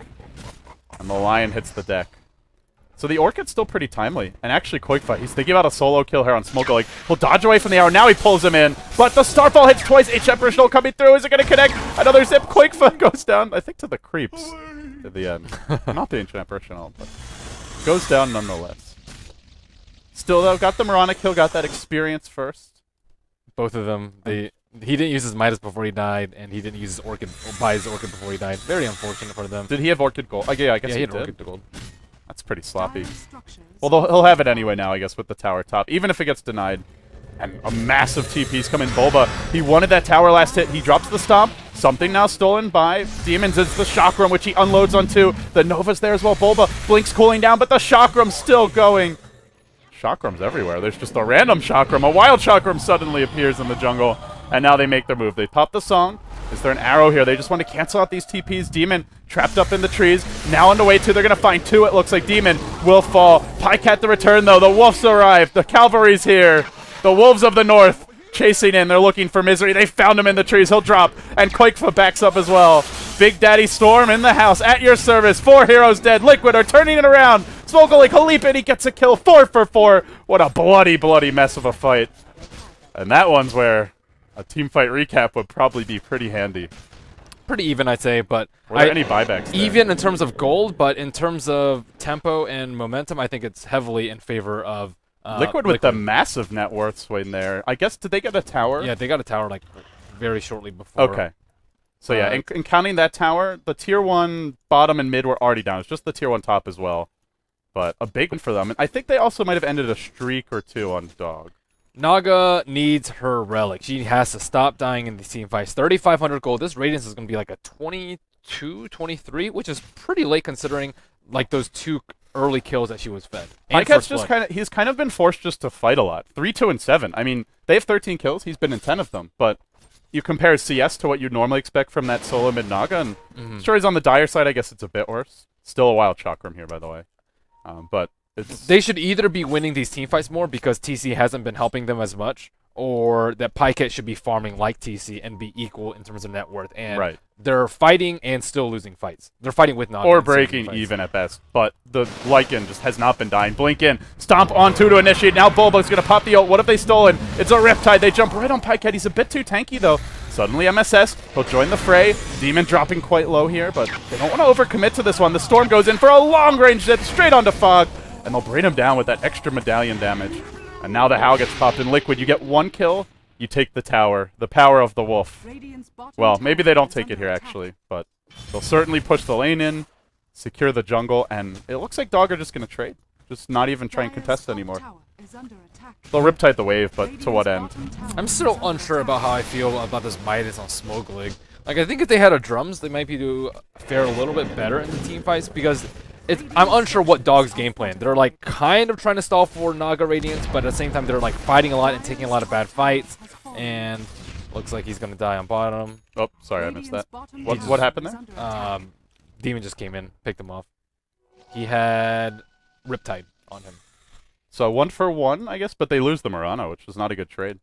And the Lion hits the deck. So the Orchid's still pretty timely. And actually, Quickfight, he's thinking about a solo kill here on Smoke. Like, he'll dodge away from the arrow. Now he pulls him in. But the Starfall hits twice. HF Original coming through. Is it going to connect? Another zip. Quickfight goes down, I think, to the creeps at the end. Not the Ancient Original, but goes down nonetheless. Still, though, got the Mirana kill, got that experience first. Both of them, he didn't use his Midas before he died, and he didn't use his Orchid, or buy his Orchid before he died. Very unfortunate for them. Did he have Orchid Gold? Yeah, I guess he he had did. Orchid Gold. That's pretty sloppy. Well, he'll have it anyway now, I guess, with the tower top, even if it gets denied. And a massive TP's coming. Bulba, he wanted that tower last hit. He drops the stomp. Something now stolen by Demons is the Chakram, which he unloads onto. The Nova's there as well. Bulba, Blink's cooling down, but the Chakram's still going. Chakram's everywhere. There's just a random Chakram. A wild Chakram suddenly appears in the jungle, and now they make their move. They pop the song. Is there an arrow here? They just want to cancel out these TPs. Demon trapped up in the trees. Now on the way 2. They're going to find 2. It looks like Demon will fall. Pycat the return, though. The Wolves arrive. The cavalry's here. The Wolves of the North chasing in. They're looking for Misery. They found him in the trees. He'll drop. And Quakefa backs up as well. Big Daddy Storm in the house. At your service. 4 heroes dead. Liquid are turning it around. Smogalik, he'll leap in. He gets a kill. 4 for 4. What a bloody, bloody mess of a fight. And that one's where a team fight recap would probably be pretty handy. Pretty even, I'd say, but Were there any buybacks there? Even in terms of gold, but in terms of tempo and momentum, I think it's heavily in favor of Liquid with the massive net worth swing there. I guess, did they get a tower? Yeah, they got a tower like very shortly before. Okay. So yeah, in counting that tower, the tier 1 bottom and mid were already down. It's just the tier 1 top as well. But a big one for them. And I think they also might have ended a streak or 2 on Dog. Naga needs her relic. She has to stop dying in these team fights. 3,500 gold. This Radiance is going to be like a 22, 23, which is pretty late considering like those 2 early kills that she was fed. Pycat's just he's kind of been forced just to fight a lot. 3, 2, and 7. I mean, they have 13 kills. He's been in 10 of them. But you compare CS to what you'd normally expect from that solo mid Naga, and sure, he's on the dire side. I guess it's a bit worse. Still a wild Chakram here, by the way. But they should either be winning these team fights more because TC hasn't been helping them as much, or that Pycat should be farming like TC and be equal in terms of net worth. And they're fighting and still losing fights. They're fighting with Naga. Or breaking even at best. But the Lycan just has not been dying. Blink in, stomp on 2 to initiate. Now Bulba's going to pop the ult. What have they stolen? It's a Riptide. They jump right on Pycat. He's a bit too tanky, though. Suddenly MSS, he'll join the fray. Demon dropping quite low here, but they don't want to overcommit to this one. The Storm goes in for a long-range zip straight onto Fog, and they'll bring him down with that extra medallion damage. And now the Howl gets popped in Liquid. You get 1 kill, you take the tower. The power of the Wolf. Well, maybe they don't take it here, actually, but they'll certainly push the lane in, secure the jungle, and it looks like Dog are just going to trade. Just not even try and contest anymore. They'll Riptide the wave, but to what end? I'm still unsure about how I feel about this Midas on Smoke League. Like, I think if they had a drums, they might be fare a little bit better in the team fights because I'm unsure what Dog's game plan. They're like kind of trying to stall for Naga Radiance, but at the same time they're like fighting a lot and taking a lot of bad fights. And looks like he's gonna die on bottom. Oh, sorry, I missed that. What happened there? Demon just came in, picked him off. He had Riptide on him. So 1 for 1, I guess, but they lose the Mirana, which was not a good trade.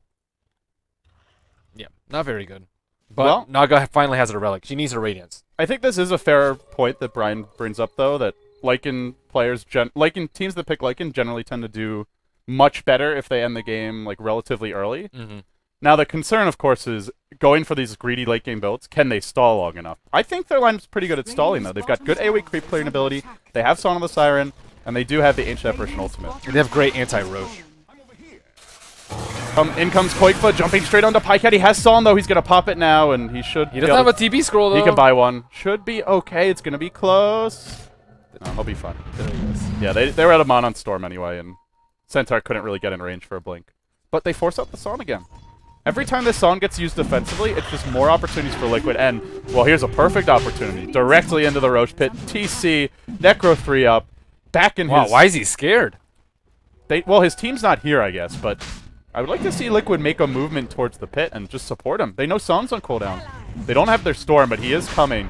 Yeah, not very good. But Naga finally has her relic. She needs her Radiance. I think this is a fair point that Brian brings up, though, that Lycan players, Lycan teams that pick Lycan generally tend to do much better if they end the game like relatively early. Now the concern, of course, is going for these greedy late game builds. Can they stall long enough? I think their lineup's pretty good at stalling, though. They've got good AoE creep clearing ability. They have Song of the Siren, and they do have the Ancient Apparition ultimate. They have great anti-Roche. In comes Koikfa, jumping straight onto Pycat. He has Psalm, though. He's going to pop it now, and he should... He doesn't have a TP scroll, though. He can buy one. Should be okay. It's going to be close. He'll be fine. There he is. Yeah, they were out of mana on Storm anyway, and Centaur couldn't really get in range for a blink. But they force out the Song again. Every time this Song gets used defensively, it's just more opportunities for Liquid. And, well, here's a perfect opportunity. Directly into the Roche Pit. TC, Necro 3 up, back in his... Wow, why is he scared? Well, his team's not here, I guess, but I would like to see Liquid make a movement towards the pit and just support him. They know Song's on cooldown. They don't have their Storm, but he is coming.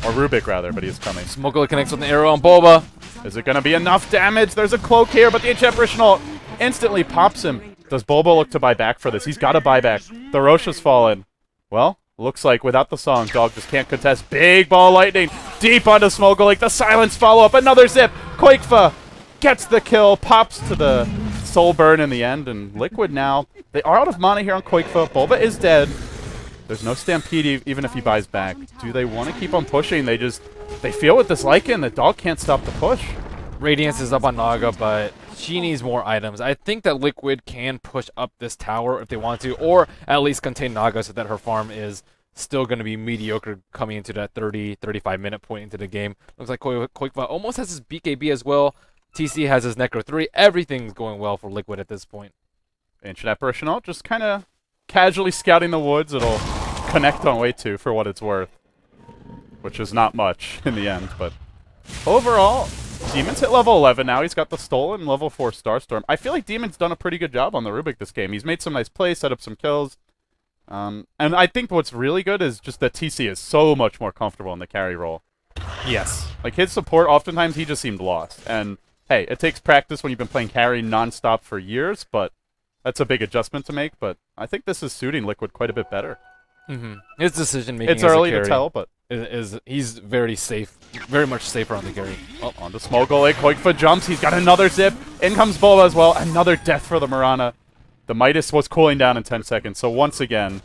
Or Rubik, rather, but he is coming. Smoker connects with an arrow on Boba. Is it going to be enough damage? There's a cloak here, but the Ancient Apparition ult instantly pops him. Does Boba look to buy back for this? He's got to buy back. The Roche has fallen. Well, looks like without the Song, Dog just can't contest. Big ball lightning deep onto Smogolik. The silence follow-up. Another zip. Koikfa gets the kill. Pops to the soul burn in the end. And Liquid now, they are out of mana here on Koikfa. Boba is dead. There's no Stampede even if he buys back. Do they want to keep on pushing? They feel with this Lycan that Dog can't stop the push. Radiance is up on Naga, but she needs more items. I think that Liquid can push up this tower if they want to, or at least contain Naga so that her farm is still going to be mediocre coming into that 30-35 minute point into the game. Looks like Koikva almost has his BKB as well. TC has his Necro 3. Everything's going well for Liquid at this point. Ancient Apparition ult just kind of casually scouting the woods. It'll connect on way 2 for what it's worth, which is not much in the end, but overall, Demon's hit level 11 now. He's got the Stolen level 4 Starstorm. I feel like Demon's done a pretty good job on the Rubik this game. He's made some nice plays, set up some kills. And I think what's really good is just that TC is so much more comfortable in the carry role. Yes. Like, his support, oftentimes he just seemed lost. And, hey, it takes practice when you've been playing carry nonstop for years, but that's a big adjustment to make. But I think this is suiting Liquid quite a bit better. His decision-making It's early to tell, but... He's very safe, very much safer on the carry. Oh, on to Smogolik. Koikfa jumps. He's got another zip. In comes Boba as well. Another death for the Mirana. The Midas was cooling down in 10 seconds. So once again,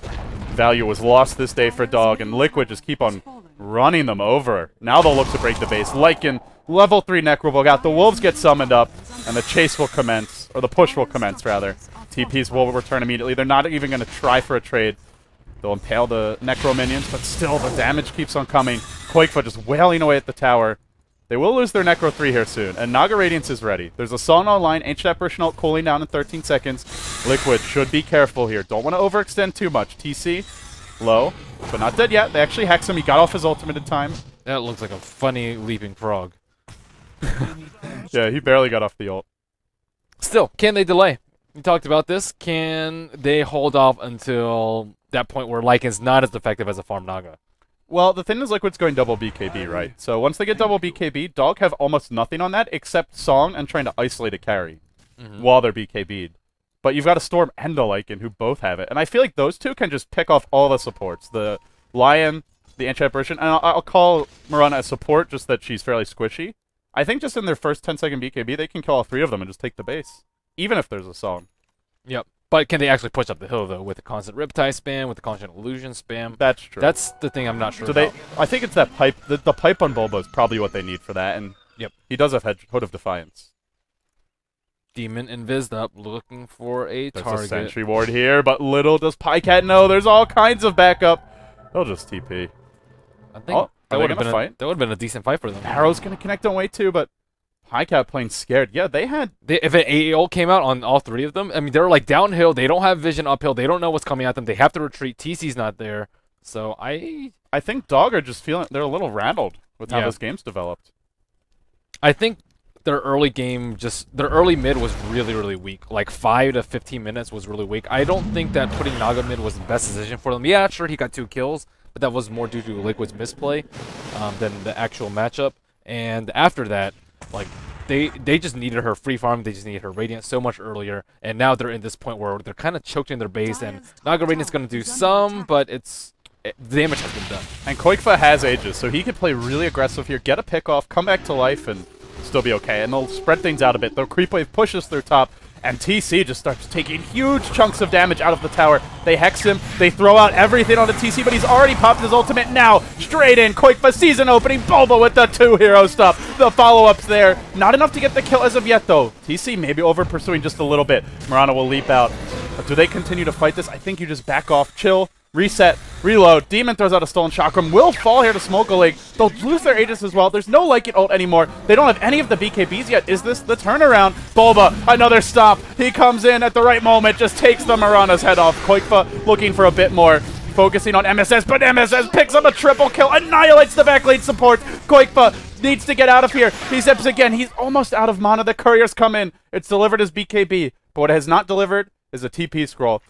value was lost this day for Dog, and Liquid just keep on running them over. Now they'll look to break the base. Lycan, level 3 Necrobug out. The Wolves get summoned up, and the chase will commence, or the push will commence, rather. TPs will return immediately. They're not even going to try for a trade. They'll impale the Necro minions, but still the damage keeps on coming. Koikfa just wailing away at the tower. They will lose their Necro 3 here soon, and Naga Radiance is ready. There's a Song online, Ancient Apparition ult cooling down in 13 seconds. Liquid should be careful here. Don't want to overextend too much. TC, low, but not dead yet. They actually hex him. He got off his ultimate in time. That looks like a funny leaping frog. Yeah, he barely got off the ult. Still, can they delay? We talked about this. Can they hold off until that point where Lycan's not as effective as a farm Naga? Well, the thing is Liquid's going double BKB, right? So once they get double BKB, Dog have almost nothing on that except Song and trying to isolate a carry while they're BKB'd. But you've got a Storm and a Lycan who both have it. And I feel like those two can just pick off all the supports. The Lion, the Ancient Apparition, and I'll call Mirana a support just that she's fairly squishy. I think just in their first 10-second BKB, they can kill all 3 of them and just take the base. Even if there's a Song. Yep. But can they actually push up the hill, though, with the constant Riptide spam, with the constant Illusion spam? That's true. That's the thing I'm not sure Do about. I think it's that pipe. The pipe on Bulba is probably what they need for that, and Yep. He does have Hood of Defiance. Demon invised up, looking for a There's target. a Sentry Ward here, but little does Pycat know there's all kinds of backup. They'll just TP. I think Oh, that are would they have gonna been fight? that would have been a decent fight for them. Arrow's going to connect on way too, but Pycat playing scared. Yeah, they had... If an AA ult came out on all 3 of them, I mean, they're like downhill. They don't have vision uphill. They don't know what's coming at them. They have to retreat. TC's not there. So I think Dog are just feeling... They're a little rattled with how Yeah. this game's developed. think their early game, their early mid was really, really weak. Like 5 to 15 minutes was really weak. I don't think that putting Naga mid was the best decision for them. Yeah, sure, he got 2 kills, but that was more due to Liquid's misplay than the actual matchup. And after that, like, they just needed her free farm. They just needed her Radiant so much earlier. And now they're in this point where they're kind of choked in their base. And Naga Radiant's going to do some, but the damage has been done. And Koikfa has Aegis, so he can play really aggressive here, get a pick off, come back to life, and still be okay. And they'll spread things out a bit. The creep wave pushes through top, and TC just starts taking huge chunks of damage out of the tower. They hex him, they throw out everything on the TC, but he's already popped his ultimate now. Straight in, Koikfa season opening, Bulba with the 2-hero stuff. The follow-up's there. Not enough to get the kill as of yet, though. TC maybe over-pursuing just a little bit. Mirana will leap out. But do they continue to fight this? I think you just back off, chill, Reset, reload. Demon throws out a stolen chakram. Will fall here to Smoke Lake. They'll lose their Aegis as well. There's no Like It ult anymore. They don't have any of the BKBs yet. Is this the turnaround? Bulba, another stop. He comes in at the right moment, just takes the Mirana's head off. Koikfa looking for a bit more. Focusing on MSS, but MSS picks up a triple kill, annihilates the back lane support. Koikfa needs to get out of here. He zips again. He's almost out of mana. The couriers come in. It's delivered as BKB, but what it has not delivered is a TP scroll.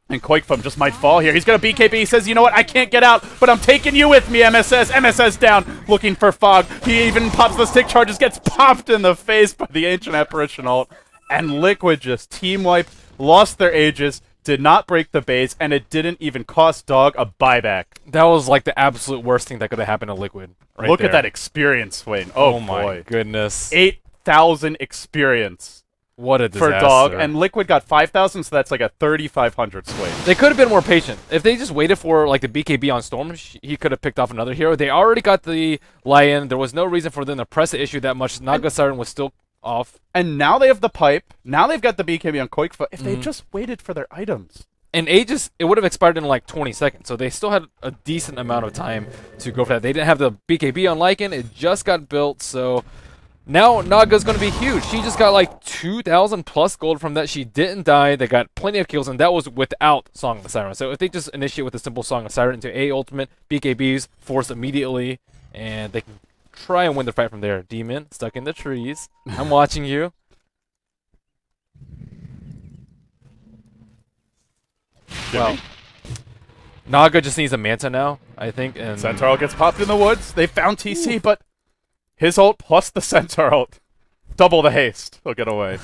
And Koikfa just might fall here. He's got a BKB. He says, you know what? I can't get out, but I'm taking you with me, MSS. MSS down, looking for Fog. He even pops the stick charges, gets popped in the face by the Ancient Apparition ult. And Liquid just team wiped, lost their Aegis, did not break the base, and it didn't even cost Dog a buyback. That was like the absolute worst thing that could have happened to Liquid. Right Look there. at that experience swing. Oh my boy. goodness. 8,000 experience What a disaster. for Dog, and Liquid got 5,000, so that's like a 3,500 swing. They could have been more patient. If they just waited for like the BKB on Storm, he could have picked off another hero. They already got the Lion. There was no reason for them to press the issue that much. Naga Siren was still off. And now they have the pipe. Now they've got the BKB on Koikfa. If they just waited for their items. And Aegis, it would have expired in like 20 seconds, so they still had a decent amount of time to go for that. They didn't have the BKB on Lycan. It just got built, so now Naga's going to be huge. She just got like 2,000 plus gold from that. She didn't die. They got plenty of kills, and that was without Song of the Siren. So if they just initiate with a simple Song of Siren into A ultimate, BKBs forced immediately, and they can try and win the fight from there. Demon, stuck in the trees. I'm watching you. Well, Naga just needs a Manta now, I think. And Centaur gets popped in the woods. They found TC, but his ult plus the Centaur ult. Double the haste. He'll get away.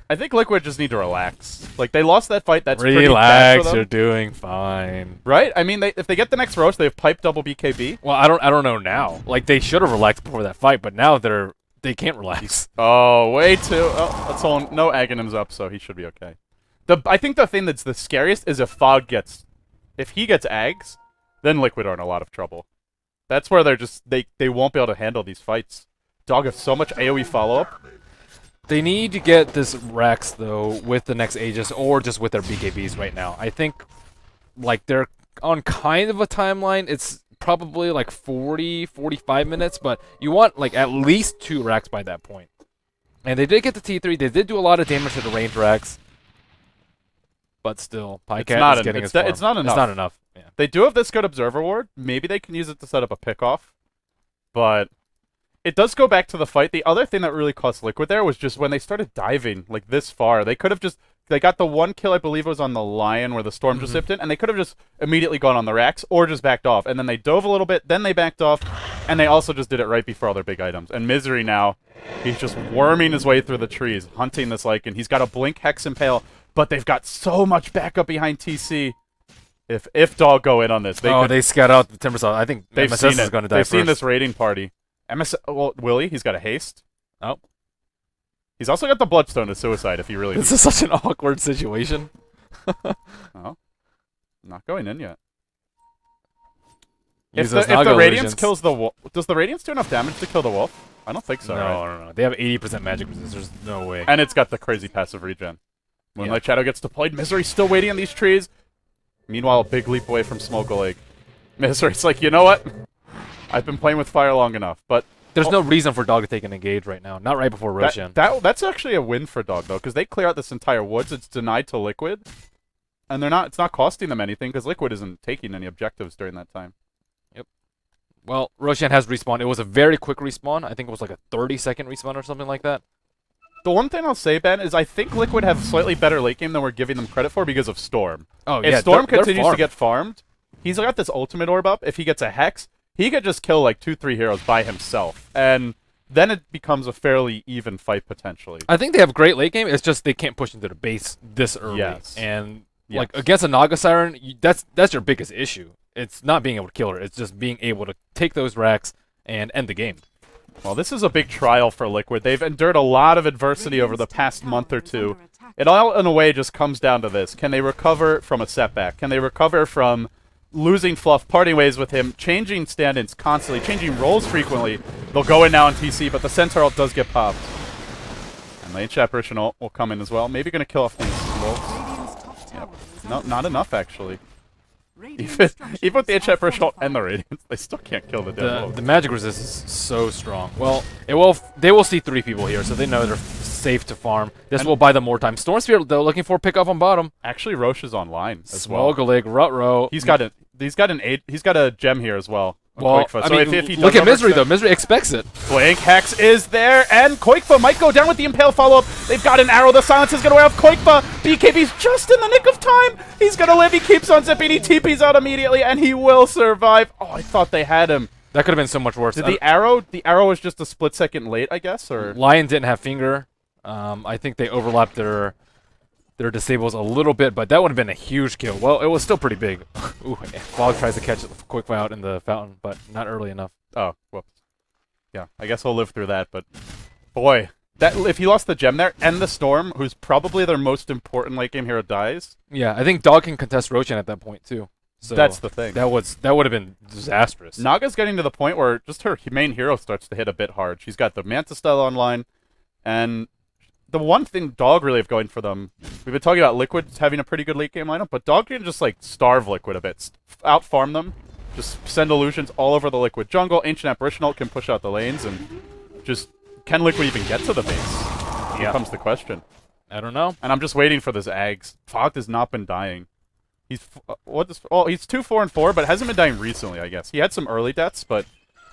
I think Liquid just need to relax. Like, they lost that fight. That's pretty bad for relax, them. you're doing fine. Right? I mean, if they get the next roast, they have pipe double BKB. Well, I don't know now. Like, they should have relaxed before that fight, but now they can't relax. Oh, way too. Oh, that's all. No Aghanim's up, so he should be okay. I think the thing that's the scariest is if Fog gets, if he gets Ags, then Liquid are in a lot of trouble. That's where they're just they won't be able to handle these fights. Dog has so much AoE follow up. They need to get this Rex though with the next Aegis or just with their BKBs right now. I think like they're on kind of a timeline. It's probably like 40-45 minutes, but you want like at least 2 racks by that point. And they did get the T3. They did do a lot of damage to the range racks. But still, Pycat is getting his farm. It's not enough. It's not enough. Yeah. They do have this good Observer Ward. Maybe they can use it to set up a pickoff. But it does go back to the fight. The other thing that really cost Liquid there was just when they started diving like this far. They could have just... They got the one kill, I believe it was on the Lion where the Storm just zipped in, and they could have just immediately gone on the racks or just backed off. And then they dove a little bit, then they backed off, and they also just did it right before all their big items. And Misery now, he's just worming his way through the trees, hunting this Lycan. He's got a Blink, Hex, Impale, but they've got so much backup behind TC. If Dog go in on this, they scout out the Timbersaw. I think they've MSS seen is it. going to die They've first. seen this raiding party. Well, Willie, he's got a haste. Oh. He's also got the Bloodstone to Suicide if he really This needs is such an awkward situation. Oh. Not going in yet. Use If those the Naga Radiance illusions. kills the wolf, does the Radiance do enough damage to kill the wolf? I don't think so, right? No. They have 80% magic resist. There's no way. And it's got the crazy passive regen. Moonlight Shadow gets deployed. Misery's still waiting on these trees. Meanwhile, a big leap away from Smoke Lake. Misery's like, you know what? I've been playing with fire long enough, but There's no reason for Dog to take an engage right now. Not right before Roshan. that's actually a win for Dog, though, because they clear out this entire woods. It's denied to Liquid. And it's not costing them anything, because Liquid isn't taking any objectives during that time. Well, Roshan has respawned. It was a very quick respawn. I think it was like a 30-second respawn or something like that. The one thing I'll say, Ben, is I think Liquid have slightly better late game than we're giving them credit for because of Storm. Oh, If yeah. Storm they're continues to farmed. get farmed, he's got this ultimate orb up. If he gets a Hex, he could just kill like 2-3 heroes by himself. And then it becomes a fairly even fight potentially. I think they have great late game. It's just they can't push into the base this early. Yes. And Yes. like against a Naga Siren, that's your biggest issue. It's not being able to kill her. It's just being able to take those racks and end the game. Well, this is a big trial for Liquid. They've endured a lot of adversity over the past month or two. It all, in a way, just comes down to this. Can they recover from a setback? Can they recover from losing Fluff, parting ways with him, changing stand-ins constantly, changing roles frequently? They'll go in now on TC, but the Centaur ult does get popped. And the Ancient Apparition ult will come in as well. Maybe going to kill off these wolves. No, not enough actually. Even with the HF Rush and the Radiance, they still can't kill the Devil. The magic resist is so strong. Well, they will see 3 people here, so they know they're safe to farm. This will buy them more time. Storm Spirit, though, looking for a pickoff on bottom. Actually, Roche is online as well. Smogalig, Rutro. He's got a gem here as well. Well, Koikfa. I So mean, if he look does at Misery, overextend- though. Misery expects it. Blink Hex is there, and Koikfa might go down with the Impale follow-up. They've got an arrow. The silence is going to wear off Koikfa. BKB's just in the nick of time. He's going to live. He keeps on zipping. He TP's out immediately, and he will survive. Oh, I thought they had him. That could have been so much worse. Did the arrow was just a split second late, I guess, or? Lion didn't have finger. I think they overlapped their disables a little bit, but that would have been a huge kill. Well, it was still pretty big. Ooh, Fog tries to catch it quick out in the fountain, but not early enough. Oh, whoops. Yeah, I guess I'll live through that, but boy, that if he lost the gem there and the Storm, who's probably their most important late game hero, dies. Yeah, I think Dog can contest Roshan at that point too. So That's the thing. That would have been disastrous. Naga's getting to the point where just her main hero starts to hit a bit hard. She's got the Manta Stella online, and the one thing Dog really have going for them, we've been talking about Liquid having a pretty good late game lineup, but Dog can just like starve Liquid a bit, out farm them, just send illusions all over the Liquid jungle. Ancient Apparition ult can push out the lanes, and just can Liquid even get to the base? Here comes the question. I don't know. And I'm just waiting for this Ags. Fog has not been dying. He's he's 2-4-4, but hasn't been dying recently, I guess. He had some early deaths, but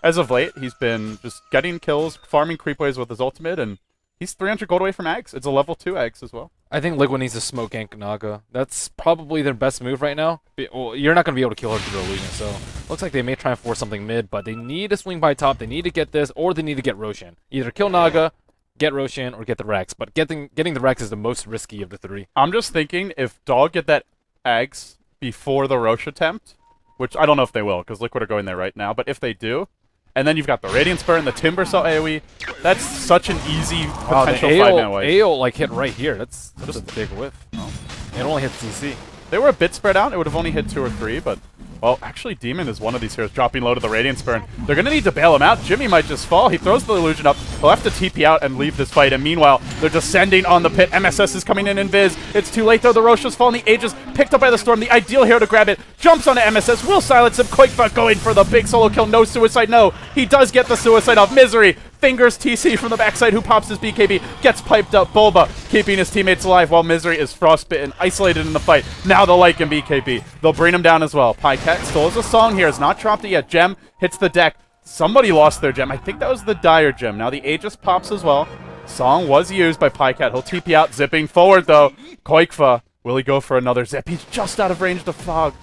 as of late, he's been just getting kills, farming creep waves with his ultimate, and he's 300 gold away from Ags. It's a level 2 Ags as well. I think Liquid needs to smoke gank Naga. That's probably their best move right now. Well, you're not going to be able to kill her through illusion, so looks like they may try and force something mid, but they need to swing by top. They need to get this, or they need to get Roshan. Either kill Naga, get Roshan, or get the Rex. But getting the Rex is the most risky of the 3. I'm just thinking if Dog get that Ags before the Roche attempt, which I don't know if they will, because Liquid are going there right now, but if they do, and then you've got the Radiant Burn, the Timber Saw AoE, that's such an easy potential 5-man wipe. AO like hit right here. That's a big whiff. It only hits CC. They were a bit spread out. It would have only hit 2 or 3, but, well, actually, Demon is one of these heroes dropping low to the Radiant Burn. They're going to need to bail him out. Jimmy might just fall. He throws the illusion up. He'll have to TP out and leave this fight. And meanwhile, they're descending on the pit. MSS is coming in Viz. It's too late, though. The Roche has fallen. The Aegis picked up by the Storm. The ideal hero to grab it. Jumps onto MSS. Will silence him. Koikfa going for the big solo kill. No suicide. No. He does get the suicide off. Misery fingers TC from the backside, who pops his BKB, gets piped up. Bulba keeping his teammates alive while Misery is frostbitten, isolated in the fight. Now the Lycan BKB. They'll bring him down as well. Pycat still has a song here. Has not dropped it yet. Gem hits the deck. Somebody lost their gem. I think that was the Dire gem. Now the Aegis pops as well. Song was used by Pycat. He'll TP out, zipping forward though. Koikfa, will he go for another zip? He's just out of range to Fog.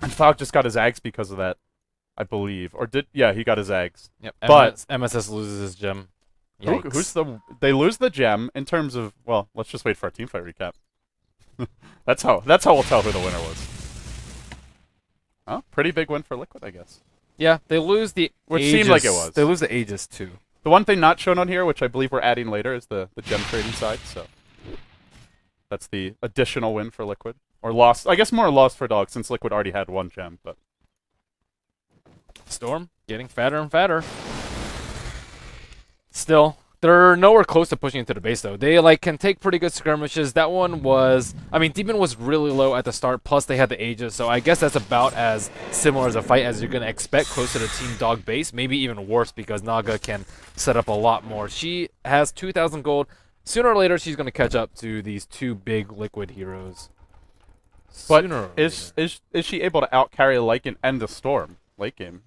And Fog just got his Ags because of that, I believe. Or yeah, he got his Ags. Yep. But MSS loses his gem. They lose the gem in terms of, well, let's just wait for our teamfight recap. that's how we'll tell who the winner was. Oh, pretty big win for Liquid, I guess. Yeah, they lose the Which Aegis. seemed like it was. They lose the Aegis too. The one thing not shown on here, which I believe we're adding later, is the gem trading side, so that's the additional win for Liquid. Or loss, I guess more loss for Dog, since Liquid already had 1 gem, but Storm getting fatter and fatter. Still, they're nowhere close to pushing into the base though. They can take pretty good skirmishes. That one was, I mean, Demon was really low at the start, plus they had the Aegis, so I guess that's about as similar as a fight as you're going to expect close to the Team Dog base. Maybe even worse because Naga can set up a lot more. She has 2,000 gold. Sooner or later, she's going to catch up to these 2 big Liquid heroes. But Sooner or is later. she able to outcarry Lycan and the Storm late game?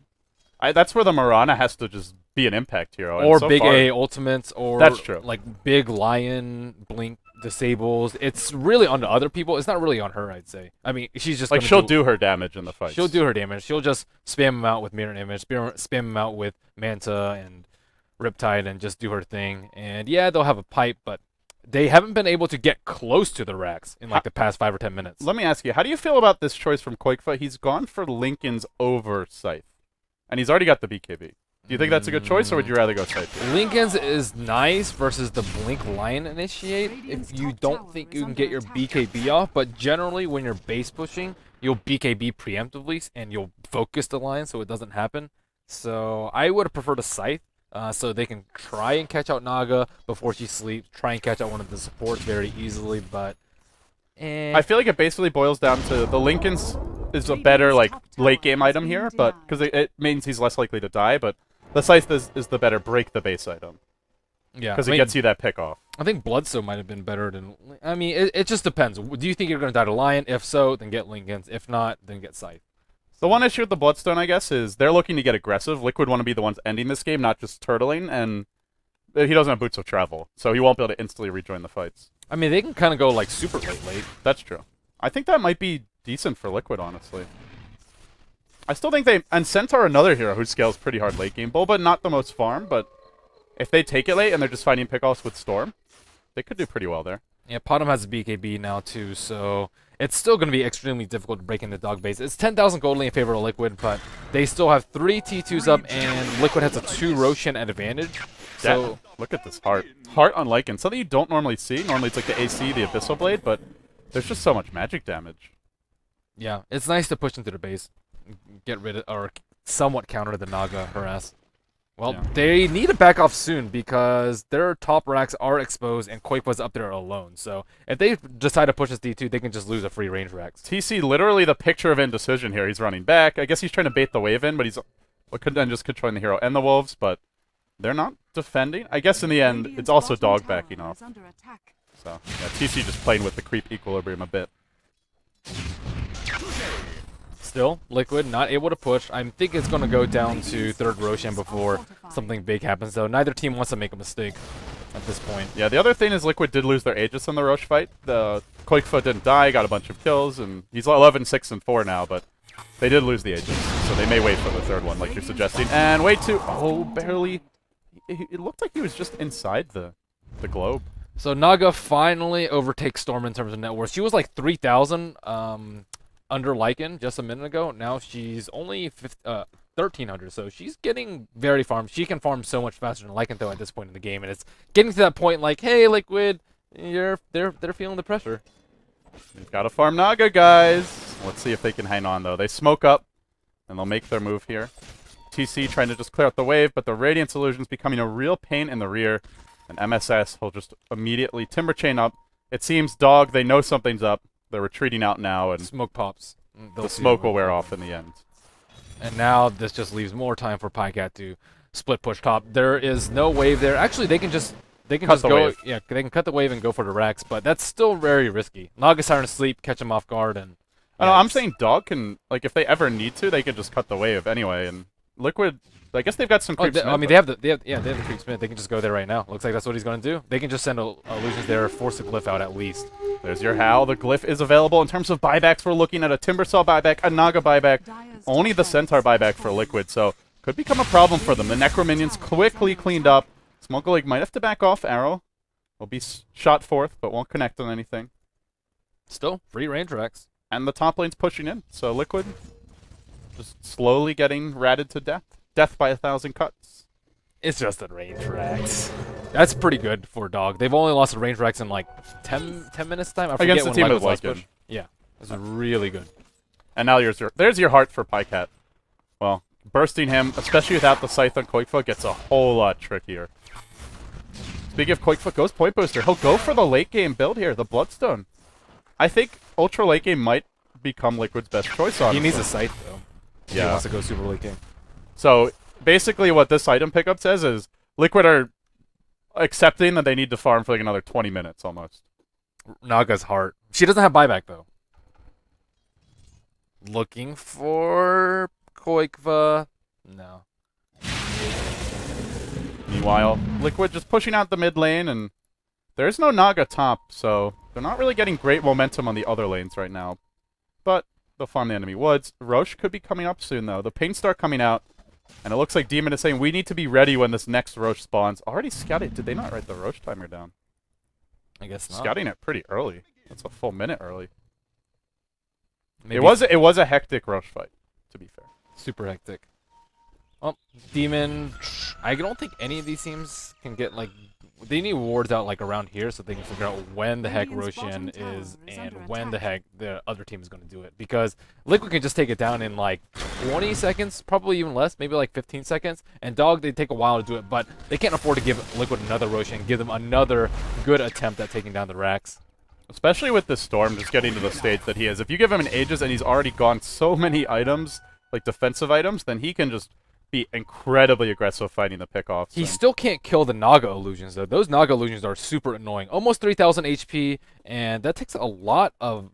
That's where the Mirana has to just be an impact hero. Or so big far, A ultimates, or That's true. like big Lion blink disables. It's really on the other people. It's not really on her, I'd say. I mean, she's just like gonna she'll do her damage in the fight. She'll do her damage. She'll just spam him out with mirror image, spam him out with Manta and Riptide, and just do her thing. And yeah, they'll have a pipe, but they haven't been able to get close to the racks in like the past 5 or 10 minutes. Let me ask you, how do you feel about this choice from Koikfa? He's gone for Lincoln's over Scythe, and he's already got the BKB. Do you think that's a good choice, or would you rather go Scythe? Lincoln's is nice versus the Blink Lion Initiate if you don't think you can get your BKB off, but generally when you're base pushing, you'll BKB preemptively and you'll focus the Lion so it doesn't happen. So I would have preferred a Scythe so they can try and catch out Naga before she sleeps, try and catch out one of the supports very easily, but I feel like it basically boils down to the Lincoln's is a better like late game item here, but because it means he's less likely to die. But the Scythe is the better break the base item. Yeah, Because it gets you that pick off. I think Bloodstone might have been better than. I mean, it just depends. Do you think you're going to die to Lion? If so, then get Lincoln's. If not, then get Scythe. The one issue with the Bloodstone, I guess, is they're looking to get aggressive. Liquid want to be the ones ending this game, not just turtling, and he doesn't have Boots of Travel, so he won't be able to instantly rejoin the fights. I mean, they can kind of go like super late. That's true. I think that might be decent for Liquid, honestly. I still think they... And Centaur, another hero who scales pretty hard late game. Bulba, not the most farm, but if they take it late and they're just fighting pickoffs with Storm, they could do pretty well there. Yeah, Potom has a BKB now too, so it's still going to be extremely difficult to break into dog base. It's 10,000 gold in favor of Liquid, but they still have 3 T2s up, and Liquid has a 2 Roshan advantage. So look at this heart. Heart on Lycan. Something you don't normally see. Normally it's like the AC, the Abyssal Blade, but there's just so much magic damage. yeah, it's nice to push into the base, get rid of, or somewhat counter the Naga harass. Well, Yeah. they need to back off soon because their top racks are exposed and Quake was up there alone. So if they decide to push this D2, they can just lose a free range racks. TC, literally the picture of indecision here. He's running back. I guess he's trying to bait the wave in, but he's could then just controlling the hero and the wolves, but they're not defending. I guess in the end, it's also dog backing off. So, yeah, TC just playing with the creep equilibrium a bit. Still, Liquid not able to push. I think it's going to go down to third Roshan before something big happens, though. Neither team wants to make a mistake at this point. Yeah, the other thing is Liquid did lose their Aegis in the Roche fight. The Quakefoot didn't die, got a bunch of kills, and he's 11, 6, and 4 now, but they did lose the Aegis, so they may wait for the third one, like you're suggesting. And wait to... Oh, barely... It looked like he was just inside the globe. So Naga finally overtakes Storm in terms of net worth. She was like 3,000 under Lycan just a minute ago. Now she's only 1,300, so she's getting very farmed. She can farm so much faster than Lycan though at this point in the game, and it's getting to that point like, hey, Liquid, they're feeling the pressure. They've got to farm Naga, guys. Let's see if they can hang on, though. They smoke up, and they'll make their move here. TC trying to just clear out the wave, but the Radiance Illusion's becoming a real pain in the rear. And MSS will just immediately Timber Chain up. It seems Dog, they know something's up. They're retreating out now, and Smoke pops. the smoke will wear off in the end. And now this just leaves more time for Pycat to split push top. There is no wave there. Actually, they can just Cut the go. wave. Yeah, they can cut the wave and go for the racks, but that's still very risky. Naga Siren Sleep, catch him off guard, and I know, I'm saying Dog can, like, if they ever need to, they can just cut the wave anyway. And Liquid, I guess they've got some creeps. I mean, they have the creep smith. They can just go there right now. Looks like that's what he's going to do. They can just send illusions there, force the glyph out at least. There's your Hal. The glyph is available. In terms of buybacks, we're looking at a Timbersaw buyback, a Naga buyback, only the Centaur buyback for Liquid, so could become a problem for them. The Necro minions quickly cleaned up. Smuggle League might have to back off. Arrow will be shot forth, but won't connect on anything. Still, free range racks. And the top lane's pushing in, so Liquid just slowly getting ratted to death. Death by 1,000 cuts. It's just the range racks. That's pretty good for Dog. They've only lost the range racks in like 10 minutes time. I forget Against the when team Lycan with was Lycan. pushed. Yeah, this is really good. And now there's your heart for Pycat. Well, bursting him, especially without the Scythe on Quakefoot, gets a whole lot trickier. Speaking of Quakefoot, goes Point Booster. He'll go for the late game build here, the Bloodstone. I think Ultra late game might become Liquid's best choice on. He needs a sight though. Yeah. He wants to go super late game. So basically what this item pickup says is Liquid are accepting that they need to farm for like another 20 minutes almost. Naga's heart. She doesn't have buyback though. Looking for Koikva. No. Meanwhile, Liquid just pushing out the mid lane, and there's no Naga top, so they're not really getting great momentum on the other lanes right now. But they'll farm the enemy woods. Roche could be coming up soon, though. The Pain Star coming out, and it looks like Demon is saying we need to be ready when this next Roche spawns. Already scouted. Did they not write the Roche timer down? I guess not. Scouting it pretty early. That's a full minute early. Maybe It was a hectic Roche fight, to be fair. super hectic. Well, Demon. I don't think any of these teams can get like. They need wards out like around here so they can figure out when the heck Roshan is and when the heck the other team is going to do it. Because Liquid can just take it down in like 20 seconds, probably even less, maybe like 15 seconds. And Dog, they take a while to do it, but they can't afford to give Liquid another Roshan, give them another good attempt at taking down the racks. Especially with this Storm just getting to the stage that he is. If you give him an Aegis and he's already gone so many items, like defensive items, then he can just be incredibly aggressive fighting the pickoffs. He still can't kill the Naga illusions, though. Those Naga illusions are super annoying. Almost 3,000 HP, and that takes a lot of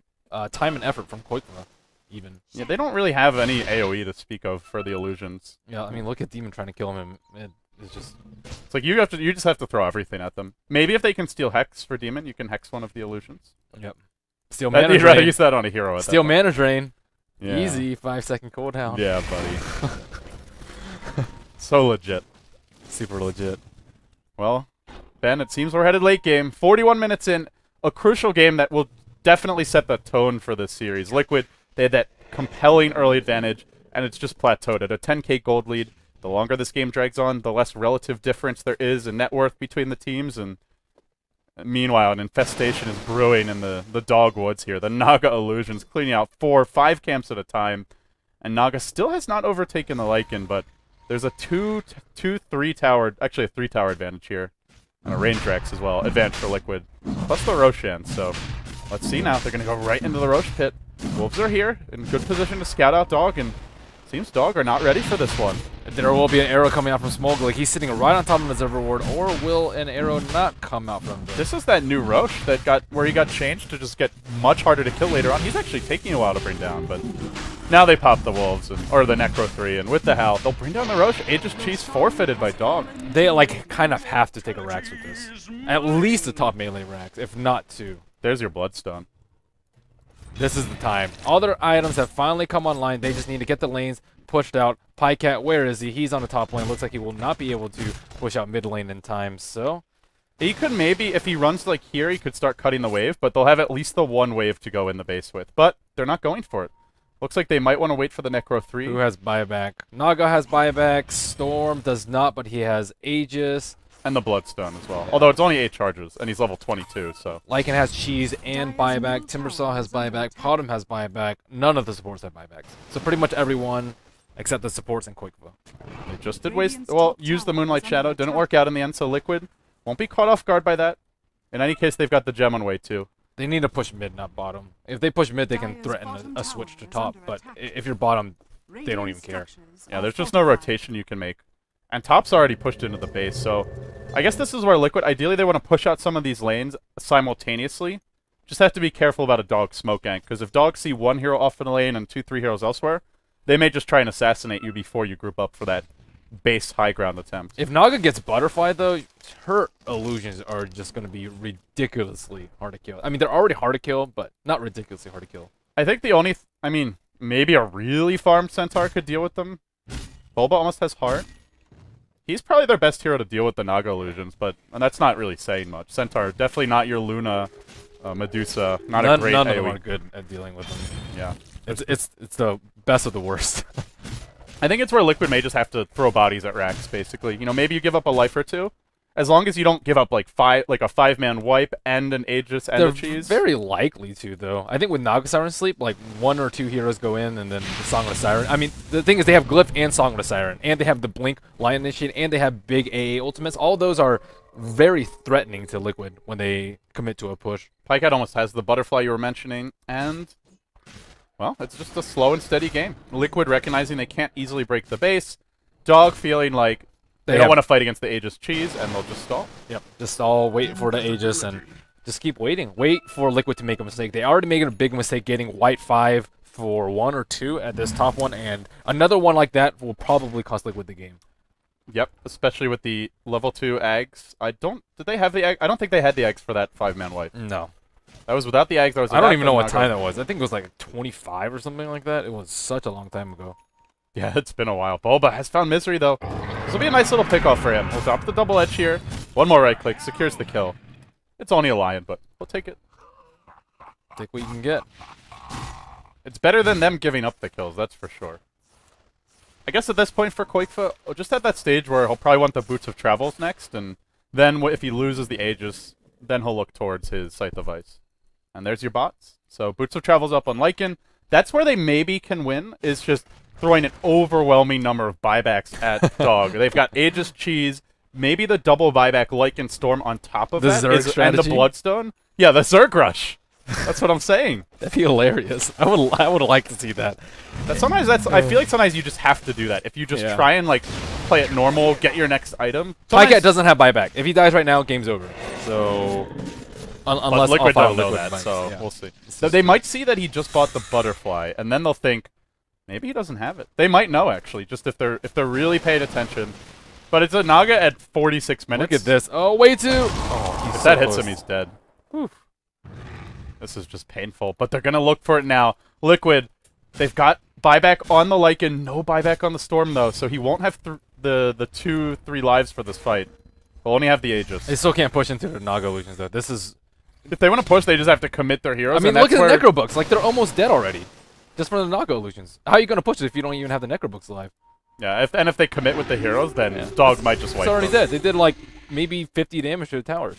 time and effort from Koikuma, even. Yeah, they don't really have any AoE to speak of for the illusions. Yeah, I mean, look at Demon trying to kill him. It's just... It's like you just have to throw everything at them. Maybe if they can steal Hex for Demon, you can Hex one of the illusions. Yep. Steal Mana You'd rather Drain. use that on a hero. Steal Mana Drain. Yeah. Easy, 5-second cooldown. Yeah, buddy. So legit. Super legit. Well, Ben, it seems we're headed late game. 41 minutes in, a crucial game that will definitely set the tone for this series. Liquid, they had that compelling early advantage, and it's just plateaued at a 10k gold lead. The longer this game drags on, the less relative difference there is in net worth between the teams, and meanwhile, an infestation is brewing in the dogwoods here. The Naga illusions cleaning out 4-5 camps at a time, and Naga still has not overtaken the Lycan, but there's a 3 tower advantage here, and a range Rex as well, advantage for Liquid, plus the Roshan. So let's see now. They're going to go right into the Rosh pit. Wolves are here in good position to scout out Dog, and seems Dog are not ready for this one. There will be an arrow coming out from Smoglik. He's sitting right on top of his Observer Ward, or will an arrow not come out from this? This is that new Rosh where he got changed to just get much harder to kill later on. He's actually taking a while to bring down, but now they pop the Wolves, or the Necro 3, and with the Howl, they'll bring down the Rosh. Aegis Cheese forfeited by Dog. They, like, kind of have to take a Rax with this. At least the top melee Rax, if not two. There's your Bloodstone. This is the time. All their items have finally come online. They just need to get the lanes pushed out. Pycat, where is he? He's on the top lane. Looks like he will not be able to push out mid lane in time, so... He could maybe, if he runs like here, he could start cutting the wave, but they'll have at least the one wave to go in the base with. But they're not going for it. Looks like they might want to wait for the Necro 3. Who has buyback? Naga has buyback. Storm does not, but he has Aegis. And the Bloodstone as well. Although it's only 8 charges, and he's level 22, so... Lycan has Cheese and buyback. Timbersaw has buyback. Potom has buyback. None of the supports have buybacks. So pretty much everyone except the supports and Koikva. They just did use the Moonlight Shadow. Didn't work out in the end, so Liquid won't be caught off guard by that. In any case, they've got the gem on way too. They need to push mid, not bottom. If they push mid, they can threaten a switch to top. But if you're bottom, they don't even care. Yeah, there's just no rotation you can make. And top's already pushed into the base, so I guess this is where Liquid, ideally they want to push out some of these lanes simultaneously. Just have to be careful about a Dog smoke gank, because if Dogs see one hero off in a lane and 2-3 heroes elsewhere, they may just try and assassinate you before you group up for that base high ground attempt. If Naga gets butterflied, though, her illusions are just going to be ridiculously hard to kill. I mean, they're already hard to kill, but not ridiculously hard to kill. I think the only... I mean, maybe a really farmed Centaur could deal with them. Bulba almost has Heart. He's probably their best hero to deal with the Naga illusions, but that's not really saying much. Centaur, definitely not your Luna, Medusa, not a great None of AoE. them are good at dealing with them. Yeah. It's the best of the worst. I think it's where Liquid may just have to throw bodies at Rax, basically. You know, maybe you give up a life or two. As long as you don't give up like a 5-man wipe and an Aegis and They're a cheese. very likely to, though. I think with Naga Siren Sleep, like 1 or 2 heroes go in, and then the Song of the Siren. I mean, the thing is they have Glyph and Song of the Siren, and they have the Blink Lion Initiate, and they have big AA ultimates. All those are very threatening to Liquid when they commit to a push. Pycat almost has the butterfly you were mentioning, and... well, it's just a slow and steady game. Liquid recognizing they can't easily break the base. Dog feeling like they don't want to fight against the Aegis cheese, and they'll just stall. Yep. Just all wait for the Aegis and just keep waiting. Wait for Liquid to make a mistake. They already made a big mistake getting White 5 for 1 or 2 at this top one, and another one like that will probably cost Liquid the game. Yep, especially with the level 2 Ags. Did they have the Ags? I don't think they had the Ags for that 5-man wipe. No. That was without the Ags. That was I don't even know what Naga. time that was. I think it was like 25 or something like that. It was such a long time ago. Yeah, it's been a while. Boba has found Misery, though. This will be a nice little pickoff for him. He'll drop the double edge here. One more right click. Secures the kill. It's only a Lion, but we'll take it. Take what you can get. It's better than them giving up the kills, that's for sure. I guess at this point for Koikfa, just at that stage where he'll probably want the Boots of Travels next, and then if he loses the Aegis, then he'll look towards his Scythe of Ice. And there's your bots. So Boots of Travels up on Lycan. That's where they maybe can win, is just throwing an overwhelming number of buybacks at Dog. They've got Aegis Cheese, maybe the double buyback Lycan Storm on top of The that, Zerg and the strategy? Bloodstone. Yeah, the Zerg Rush. That's what I'm saying. That'd be hilarious. I would like to see that. Sometimes I feel like sometimes you just have to do that. If you just Yeah. try and like play it normal, get your next item. Tycat doesn't have buyback. If he dies right now, game's over. So unless all Liquid five don't know Liquid that, buys, so yeah. we'll see. So they might see that he just bought the butterfly, and then they'll think maybe he doesn't have it. They might know actually, just if they're really paying attention. But it's a Naga at 46 minutes. Look at this. Oh, way too. Oh, If that hits him, he's dead. Whew. This is just painful. But they're gonna look for it now. Liquid, they've got buyback on the Lycan, no buyback on the Storm though, so he won't have the 2-3 lives for this fight. He'll only have the Aegis. They still can't push into the Naga illusions though. This is. If they want to push, they just have to commit their heroes. I mean, and look that's at the where- Necro books. Like they're almost dead already, just from the Naga illusions. How are you gonna push it if you don't even have the Necro books alive? Yeah, if they commit with the heroes, then Yeah. Dog might just wipe It's already them. dead. They did like maybe 50 damage to the towers.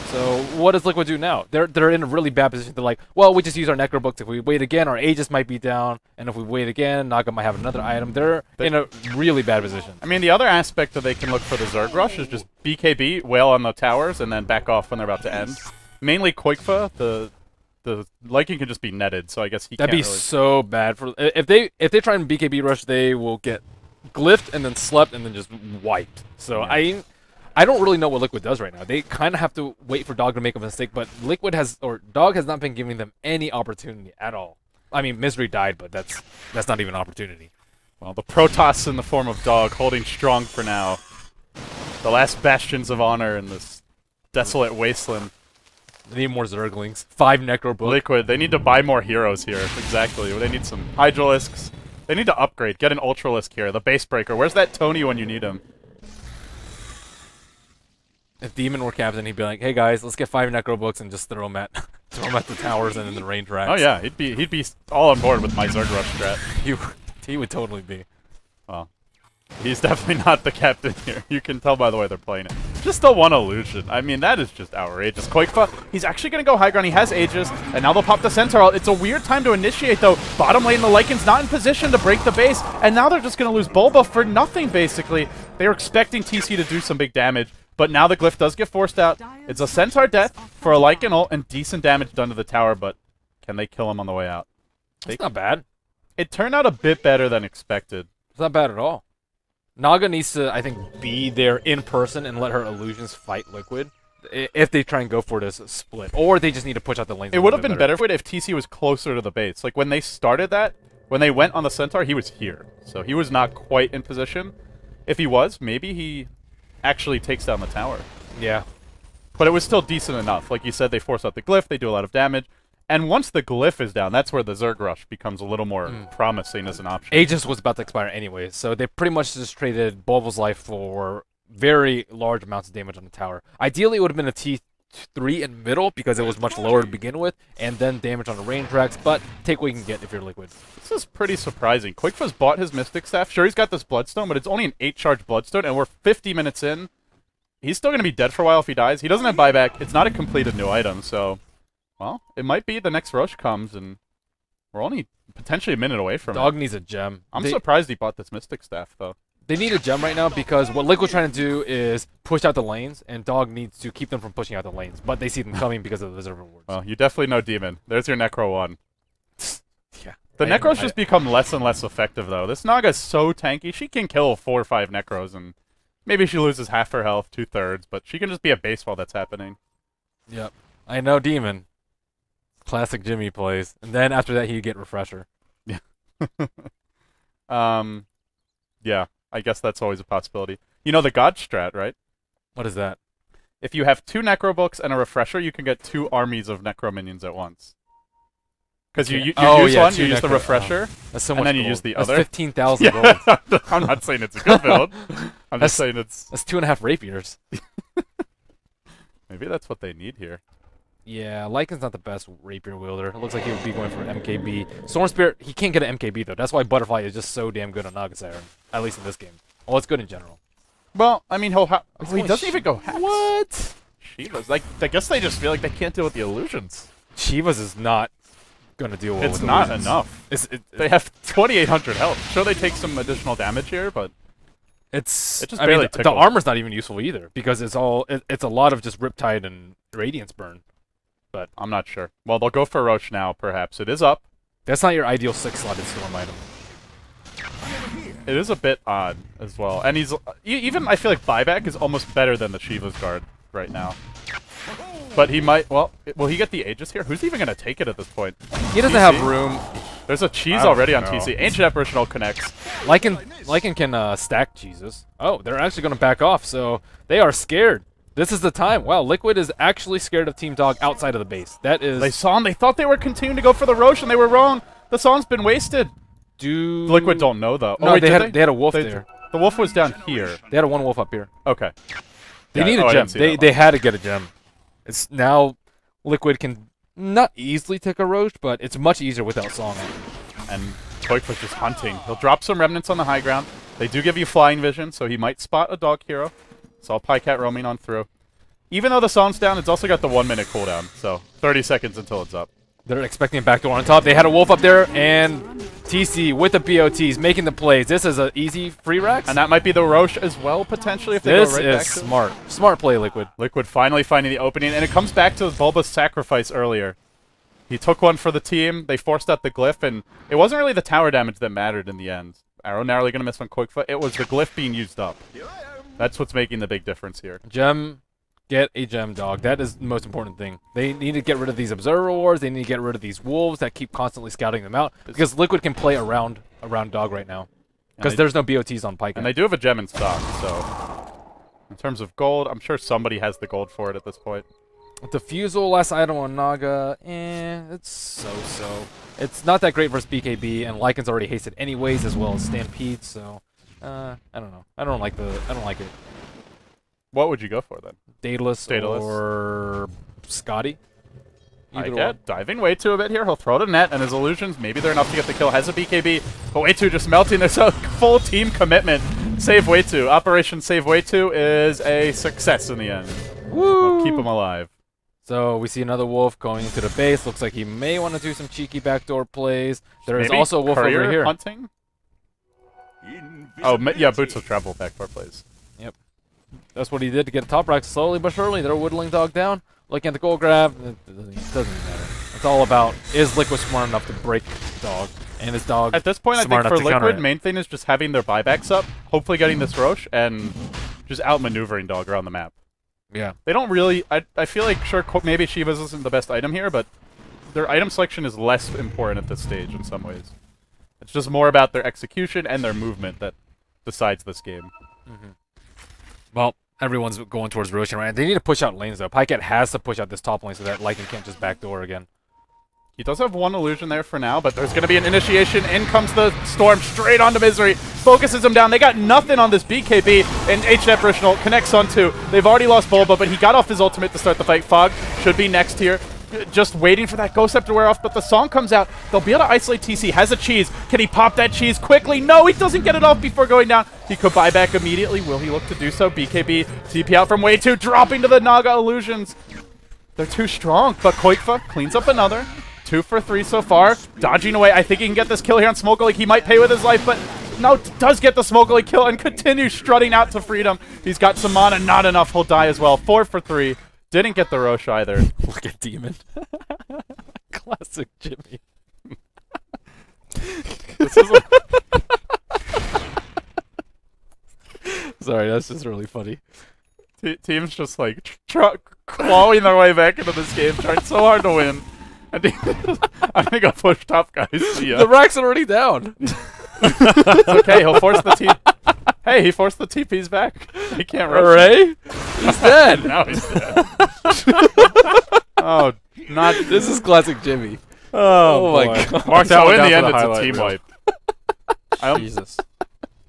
So what does Liquid do now? They're in a really bad position. They're like, well, we just use our Necro books. If we wait again, our Aegis might be down, and if we wait again, Naga might have another item. They're in a really bad position. I mean, the other aspect that they can look for the Zerg Rush is just BKB, wail on the towers, and then back off when they're about to end. Mainly Koikfa, the Lycan can just be netted, so I guess he That'd can't be really... so bad for if they try and BKB rush, they will get glyphed and then slept and then just wiped. So Yeah. I don't really know what Liquid does right now. They kind of have to wait for Dog to make a mistake, but Dog has not been giving them any opportunity at all. I mean, Misery died, but that's not even an opportunity. Well, the Protoss in the form of Dog holding strong for now. The last bastions of honor in this desolate wasteland. They need more Zerglings. 5 Necro books. Liquid, they need to buy more heroes here. Exactly. They need some Hydralisks. They need to upgrade. Get an Ultralisk here. The Base Breaker. Where's that Tony when you need him? If Demon were captain, he'd be like, "Hey guys, let's get 5 Necro books and just throw them at the towers and in the range racks." Oh yeah, he'd be all on board with my Zerg Rush strat. he would totally be. Well, he's definitely not the captain here. You can tell by the way they're playing it. Just the one illusion. I mean, that is just outrageous. Koikfa, he's actually going to go high ground. He has Aegis, and now they'll pop the Centaur. It's a weird time to initiate, though. Bottom lane, the Lycan's not in position to break the base, and now they're just going to lose Bulba for nothing, basically. They were expecting TC to do some big damage, but now the Glyph does get forced out. It's a Centaur death for a Lycan ult and decent damage done to the tower, but can they kill him on the way out? It's not bad. It turned out a bit better than expected. It's not bad at all. Naga needs to, I think, be there in person and let her illusions fight Liquid if they try and go for this split. Or they just need to push out the lanes. It would have been better if TC was closer to the base. Like, when they started that, when they went on the Centaur, he was here. So he was not quite in position. If he was, maybe he actually takes down the tower. Yeah. But it was still decent enough. Like you said, they force out the Glyph, they do a lot of damage. And once the Glyph is down, that's where the Zerg Rush becomes a little more promising as an option. Aegis was about to expire anyway, so they pretty much just traded Bulba's life for very large amounts of damage on the tower. Ideally, it would have been a T3 in middle because it was much lower to begin with, and then damage on the range racks, but take what you can get if you're Liquid. This is pretty surprising. Quickfuzz bought his Mystic Staff. Sure, he's got this Bloodstone, but it's only an 8-charge Bloodstone, and we're 50 minutes in. He's still going to be dead for a while if he dies. He doesn't have buyback. It's not a completed new item, so... Well, it might be the next rush comes, and we're only potentially a minute away from Dog it. needs a gem. I'm surprised he bought this Mystic Staff, though. They need a gem right now because what Liquid's trying to do is push out the lanes, and Dog needs to keep them from pushing out the lanes. But they see them coming because of the Reserve Rewards. Well, you definitely know Demon. There's your Necro 1. Yeah. The Necros just become less and less effective, though. This Naga's so tanky. She can kill 4 or 5 Necros, and maybe she loses half her health, 2/3, but she can just be a base while that's happening. Yep. I know Demon. Classic Jimmy plays. And then after that, he'd get Refresher. Yeah. Yeah, I guess that's always a possibility. You know the God strat, right? What is that? If you have 2 Necro books and a Refresher, you can get 2 armies of Necro minions at once. Because you use one, 2 you use the Necro- Refresher, That's so and much then you gold. use the That's other. 15,000 gold. Yeah, I'm not saying it's a good build. I'm just saying it's... That's 2.5 rapiers. Maybe that's what they need here. Yeah, Lycan's not the best rapier wielder. It looks like he would be going for an MKB. Storm Spirit, he can't get an MKB, though. That's why Butterfly is just so damn good on Naga Siren. At least in this game. Well, it's good in general. Well, I mean, he going doesn't even go Hex. What? Shivas. Like, I guess they just feel like they can't deal with the illusions. Chivas is not going to deal well It's with not illusions. enough. It's, They have 2,800 health. Sure, they take some additional damage here, but It just I mean, barely the tickles. armor's not even useful either because it's a lot of just Riptide and Radiance burn. but I'm not sure. Well, they'll go for Roche now, perhaps. It is up. That's not your ideal 6-slotted Storm item. It is a bit odd as well. And he's even, I feel like buyback is almost better than the Shiva's guard right now. But he might, well, will he get the Aegis here? Who's even going to take it at this point? He doesn't TC? have room. There's a cheese I don't already on know. TC. Ancient Apparitional connects. Lycan can stack Jesus. Oh, they're actually going to back off, so they are scared. This is the time. Wow, Liquid is actually scared of Team Dog outside of the base. That is... They saw him. They thought they were continuing to go for the Roche, and they were wrong. The song's been wasted. Liquid don't know, though. No, oh, wait, they did had a wolf there. The wolf was down here. They had a 1 wolf up here. Okay. They Yeah, need oh, a I gem. didn't see that They one. had to get a gem. It's now Liquid can not easily take a Roche, but it's much easier without Song. And Koikfa's just hunting. He'll drop some remnants on the high ground. They do give you flying vision, so he might spot a dog hero. Saw Pycat roaming on through. Even though the song's down, it's also got the 1-minute cooldown, so 30 seconds until it's up. They're expecting a backdoor on top. They had a wolf up there, and TC with the BOTs making the plays. This is an easy free racks. And that might be the Roche as well, potentially, if they This go right is back to it. smart. Smart play, Liquid. Liquid finally finding the opening, and it comes back to Bulba's sacrifice earlier. He took one for the team, they forced out the glyph, and it wasn't really the tower damage that mattered in the end. Arrow narrowly going to miss on Koikfa. It was the glyph being used up. That's what's making the big difference here. Gem. Get a gem, dog. That is the most important thing. They need to get rid of these observer wars. They need to get rid of these wolves that keep constantly scouting them out. Because Liquid can play around dog right now. Because there's no BOTs on Pike. And they do have a gem in stock, so... In terms of gold, I'm sure somebody has the gold for it at this point. Diffusal, last item on Naga, it's so-so. It's not that great versus BKB, and Lycan's already hasted anyways, as well as Stampede, so... I don't know. I don't like it. What would you go for, then? Daedalus or Scotty. I get diving way too a bit here. He'll throw to net, and his illusions, maybe they're enough to get the kill. Has a BKB, but way too just melting. There's a full team commitment. Save way too. Operation Save way too is a success in the end. Woo! They'll keep him alive. So we see another wolf going into the base. Looks like he may want to do some cheeky backdoor plays. There is Maybe also a wolf courier over here. Hunting? Oh, yeah, Boots will travel backdoor plays. Yep. That's what he did to get top rack slowly but surely. They're whittling dog down. Looking at the gold grab. It doesn't even matter. It's all about, is Liquid smart enough to break dog? And his dog At this point, I smart think for enough to counter Liquid, it. main thing is just having their buybacks up, hopefully getting this Roche, and just outmaneuvering dog around the map. Yeah. They don't really... I feel like, sure, maybe Shiva's isn't the best item here, but their item selection is less important at this stage in some ways. It's just more about their execution and their movement that decides this game. Well, everyone's going towards Roshan, right? They need to push out lanes, though. Pycat has to push out this top lane so that Lycan can't just backdoor again. He does have one illusion there for now, but there's going to be an initiation. In comes the Storm straight onto Misery. Focuses him down. They got nothing on this BKB, and H-Net Brishnal connects on two. They've already lost Bulba, but he got off his ultimate to start the fight. Fog should be next here. Just waiting for that Ghost Scepter to wear off, but the song comes out. They'll be able to isolate TC. Has a cheese. Can he pop that cheese quickly? No, he doesn't get it off before going down. He could buy back immediately. Will he look to do so? BKB, TP out from way two, dropping to the Naga illusions. They're too strong, but Koikfa cleans up another. 2 for 3 so far. Dodging away. I think he can get this kill here on Smokelik. He might pay with his life, but no, does get the Smokelik kill and continues strutting out to freedom. He's got some mana, not enough. He'll die as well. 4 for 3. Didn't get the Roche either. Look at Demon. Classic Jimmy. This is Sorry, that's just really funny. team's just like clawing their way back into this game, trying so hard to win. I think I'll push top, guys. See ya. The rack's already down. It's okay. He'll force the TP. Hey, he forced the TPs back. He can't rush. Hooray! He's dead. Now he's dead. Oh, not. This is classic Jimmy. Oh, my boy. God. Mark that So one in down the for end, the it's a highlight team reel. wipe. Jesus.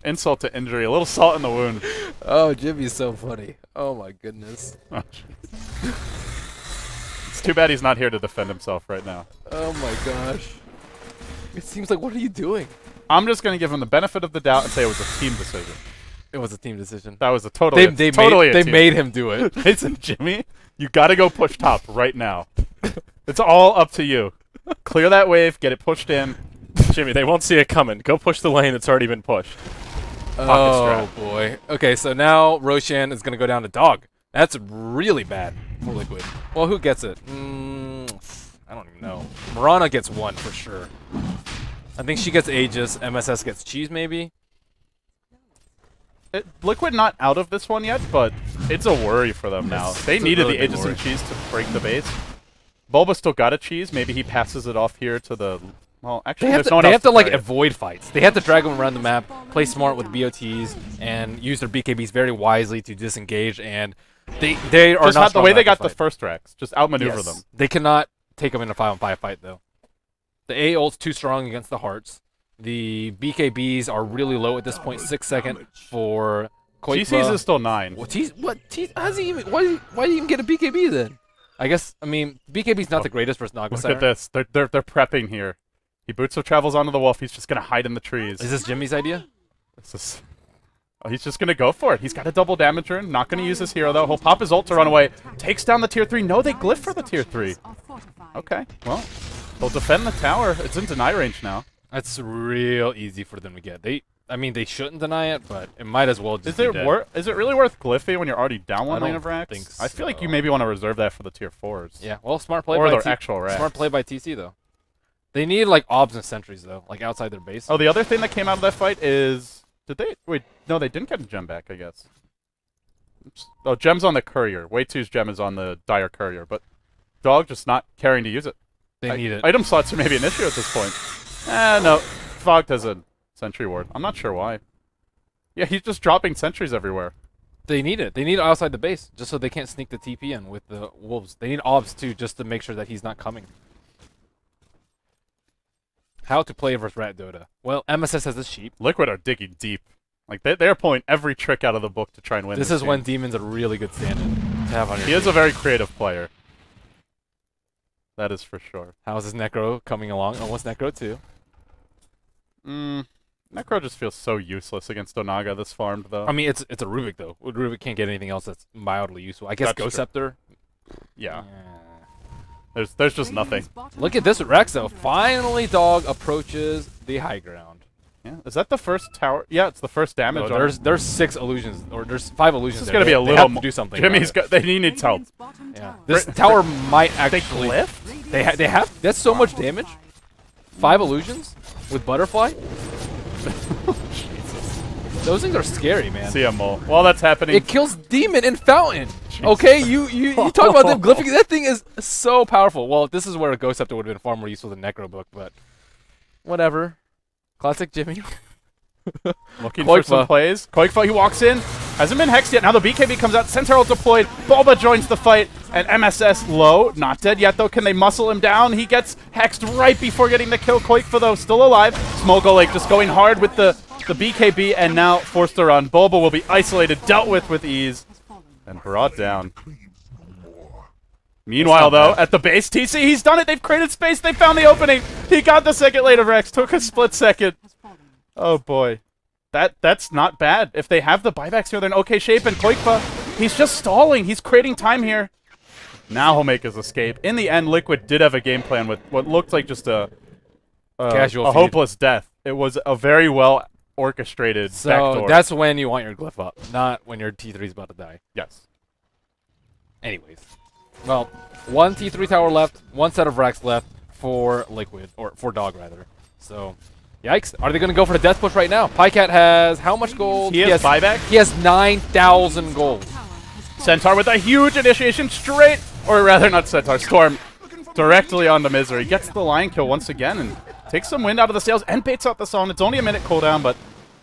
Insult to injury. A little salt in the wound. Oh, Jimmy's so funny. Oh my goodness. Oh, jeez. It's too bad he's not here to defend himself right now. Oh my gosh. It seems like, what are you doing? I'm just going to give him the benefit of the doubt and say it was a team decision. It was a team decision. That was a totally They totally made, a they team. made him do it. Listen, Jimmy, you got to go push top right now. It's all up to you. Clear that wave, get it pushed in. Jimmy, they won't see it coming. Go push the lane that's already been pushed. Oh boy. Okay, so now Roshan is gonna go down to dog. That's really bad for Liquid. Well, who gets it? I don't even know. Mirana gets 1 for sure. I think she gets Aegis. MSS gets Cheese, maybe. Liquid not out of this one yet, but it's a worry for them now. They it's a needed really the big Aegis worry. and Cheese to break the base. Bulba still got a Cheese. Maybe he passes it off here to the... Well, actually, there's no one They else have to like carry it. avoid fights. They have to drag them around the map, play smart with BOTs, and use their BKBs very wisely to disengage. And they are Just not not the strong way they enough got to the fight. first Rex. Just outmaneuver Yes. them. They cannot take them in a 5-on-5 fight though. The A ult's too strong against the Hearts. The BKBs are really low at this point. 6 second for Koikba. GC's is still 9. What? How's he even? Why did he even get a BKB then? I guess. I mean, BKB's not the greatest versus Naga. Look at this. They're prepping here. He boots of travels onto the wolf. He's just gonna hide in the trees. Is this Jimmy's idea? This is... Oh, he's just gonna go for it. He's got a double damager. Not gonna use his hero though. He'll pop his ult to run away. Takes down the tier 3. No, they glyph for the tier 3. Okay, well, they'll defend the tower. It's in deny range now. That's real easy for them to get. I mean, they shouldn't deny it, but it might as well just Is be it dead. Is it really worth glyphing when you're already down one I lane don't of racks? think I feel like you so. maybe want to reserve that for the tier 4s. Yeah, well, smart play Or by their T- actual racks. Smart play by TC though. They need like obs and sentries though, like outside their base. Oh, the other thing that came out of that fight is... Did they... Wait, no, they didn't get a gem back, I guess. Oops. Oh, gem's on the courier. Way 2's gem is on the dire courier, but Dog just not caring to use it. They need it. Item slots are maybe an issue at this point. No. Fogged has a sentry ward. I'm not sure why. Yeah, he's just dropping sentries everywhere. They need it. They need it outside the base, just so they can't sneak the TP in with the wolves. They need obs too, just to make sure that he's not coming. How to play versus Rat Dota? Well, MSS has this sheep. Liquid are digging deep. Like, they're pulling every trick out of the book to try and win This this is game. when Demon's a really good stand-in to have on your He is team. a very creative player. That is for sure. How's this Necro coming along? Almost Necro too. Necro just feels so useless against Onaga this farmed, though. I mean, it's a Rubik though. Rubik can't get anything else that's mildly useful. I guess That's Ghost true. Scepter. yeah. There's just nothing. Look at this Rex though. Finally, Dog approaches the high ground. Yeah. Is that the first tower? Yeah, it's the first damage. No, there's 6 illusions, or there's 5 illusions. This is there. gonna be a They little have to more. do something. Jimmy's about got. He needs help. it. Yeah. This tower might actually. glyphed? They have. That's so much damage. 5 illusions with butterfly. Those things are scary, man. See a mole. While that's happening, It kills Demon and Fountain. Okay, you talk about them glyphing. That thing is so powerful. Well, this is where a Ghost Scepter would have been far more useful than Necro Book, but whatever. Classic Jimmy. looking for some Koikfa. plays. Koikfa, he walks in. Hasn't been hexed yet. Now the BKB comes out. Centaur deployed. Bulba joins the fight. And MSS low. Not dead yet, though. Can they muscle him down? He gets hexed right before getting the kill. Koikfa, though, still alive. Smogol Lake just going hard with the BKB and now forced to run. Bulba will be isolated, dealt with ease, and brought down. Meanwhile, though, at the base, TC, he's done it. They've created space. They found the opening. He got the second lane of Rex. Took a split second. Oh, boy. That's not bad. If they have the buybacks here, they're in okay shape. And Koikfa, he's just stalling. He's creating time here. Now he'll make his escape. In the end, Liquid did have a game plan with what looked like just a Casual feed. hopeless death. It was a very well orchestrated So backdoor. that's when you want your glyph up, not when your T3 is about to die. Yes. Anyways, well, 1 T3 tower left, 1 set of Rex left for Liquid, or for Dog rather. So, yikes! Are they going to go for the death push right now? Pycat has how much gold? He has buyback. He has 9,000 gold. Centaur with a huge initiation straight, or rather not Centaur, Storm directly onto Misery. Gets the lion kill once again and takes some wind out of the sails and baits out the zone. It's only a minute cooldown, but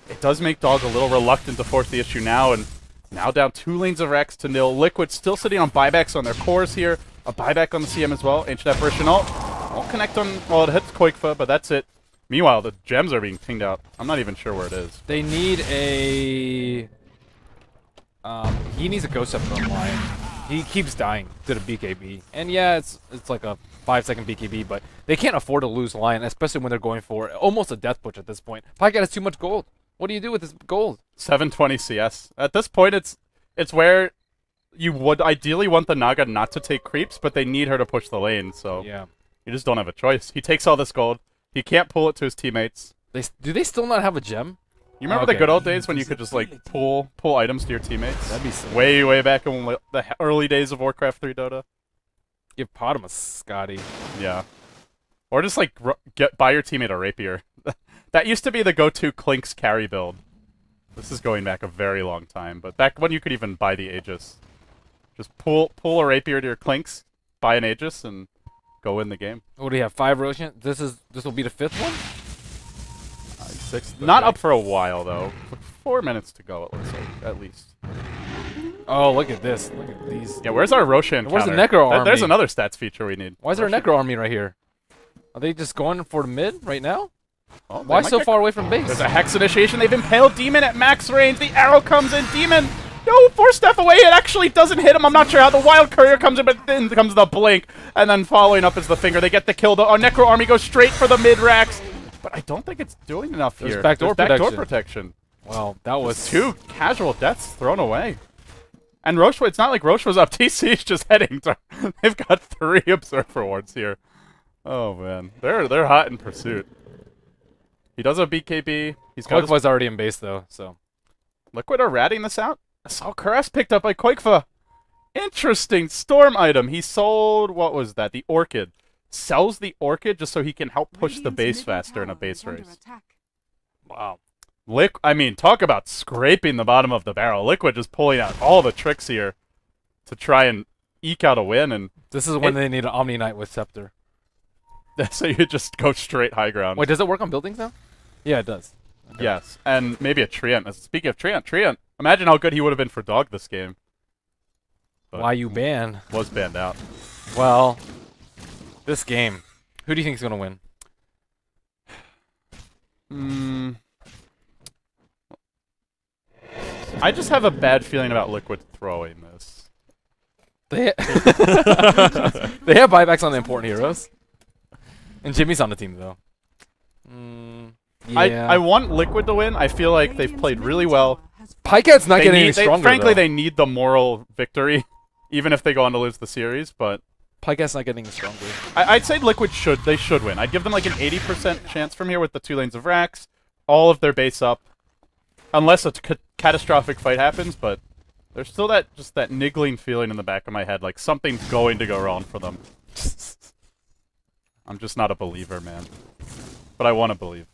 it does make Dog a little reluctant to force the issue now. And now down 2 lanes of Rex to nil. Liquid still sitting on buybacks on their cores here. A buyback on the CM as well. Ancient Apparition ult. Won't connect on, well, it hits Koikfa, but that's it. Meanwhile, the gems are being pinged out. I'm not even sure where it is. They need a... he needs a Ghost Scepter online. He keeps dying to the BKB. And yeah, it's like a 5-second BKB, but they can't afford to lose Lion, especially when they're going for almost a death push at this point. Pycat has too much gold. What do you do with this gold? 720 CS. At this point, it's where you would ideally want the Naga not to take creeps, but they need her to push the lane, so Yeah. you just don't have a choice. He takes all this gold. He can't pull it to his teammates. Do they still not have a gem? You remember Okay. the good old days when you could just, like, pull items to your teammates? That'd be sick. Way back in the early days of Warcraft 3 Dota. Give Potamus Scotty. Yeah. Or just like buy your teammate a rapier. That used to be the go-to Clinks carry build. This is going back a very long time, but back when you could even buy the Aegis. Just pull a rapier to your Clinks, buy an Aegis, and go win the game. What do you have? 5 Roshan? This will be the 5th one? 6th. Not up for a while though. 4 minutes to go, it looks like, at least. Oh, look at this. Look at these. Yeah, where's our Roshan Where's the counter? Necro army? There's another stats feature we need. Why is there a Necro army right here? Are they just going for the mid right now? Oh, Why so far away from base? There's a Hex initiation. They've impaled Demon at max range. The arrow comes in. Demon, no, 4 step away. It actually doesn't hit him. I'm not sure how. The Wild Courier comes in, but then comes the Blink. And then following up is the Finger. They get the kill. The Necro army goes straight for the mid racks. But I don't think it's doing enough There's here. backdoor protection. Wow, that was 2 casual deaths thrown away. And Roche, it's not like Roche was up. TC's just heading to. They've got 3 Observer wards here. Oh man, they're hot in pursuit. He does a BKB. He's got Koikva's already in base though, so. Liquid are ratting this out. Assault Caress picked up by Koikva. Interesting storm item. He sold, what was that? The Orchid. Sells the Orchid just so he can help push the base faster in a base race. Wow. I mean, talk about scraping the bottom of the barrel. Liquid just pulling out all the tricks here to try and eke out a win. And this is when they need an Omni Knight with Scepter. So you just go straight high ground. Wait, does it work on buildings now? Yeah, it does. Okay. Yes, and maybe a Treant. Speaking of Treant, imagine how good he would have been for Dog this game. But why you ban? Was banned out. Well, this game, who do you think is going to win? I just have a bad feeling about Liquid throwing this. They have buybacks on the important heroes. And Jimmy's on the team, though. Yeah. I want Liquid to win. I feel like they've played really well. Pykat's not getting any stronger, frankly, though. they need the moral victory, even if they go on to lose the series, but... Pykat's not getting any stronger. I'd say Liquid should win. I'd give them like an 80% chance from here with the 2 lanes of racks, all of their base up, unless a catastrophic fight happens, but there's still that niggling feeling in the back of my head, like something's going to go wrong for them. I'm just not a believer, man. But I want to believe.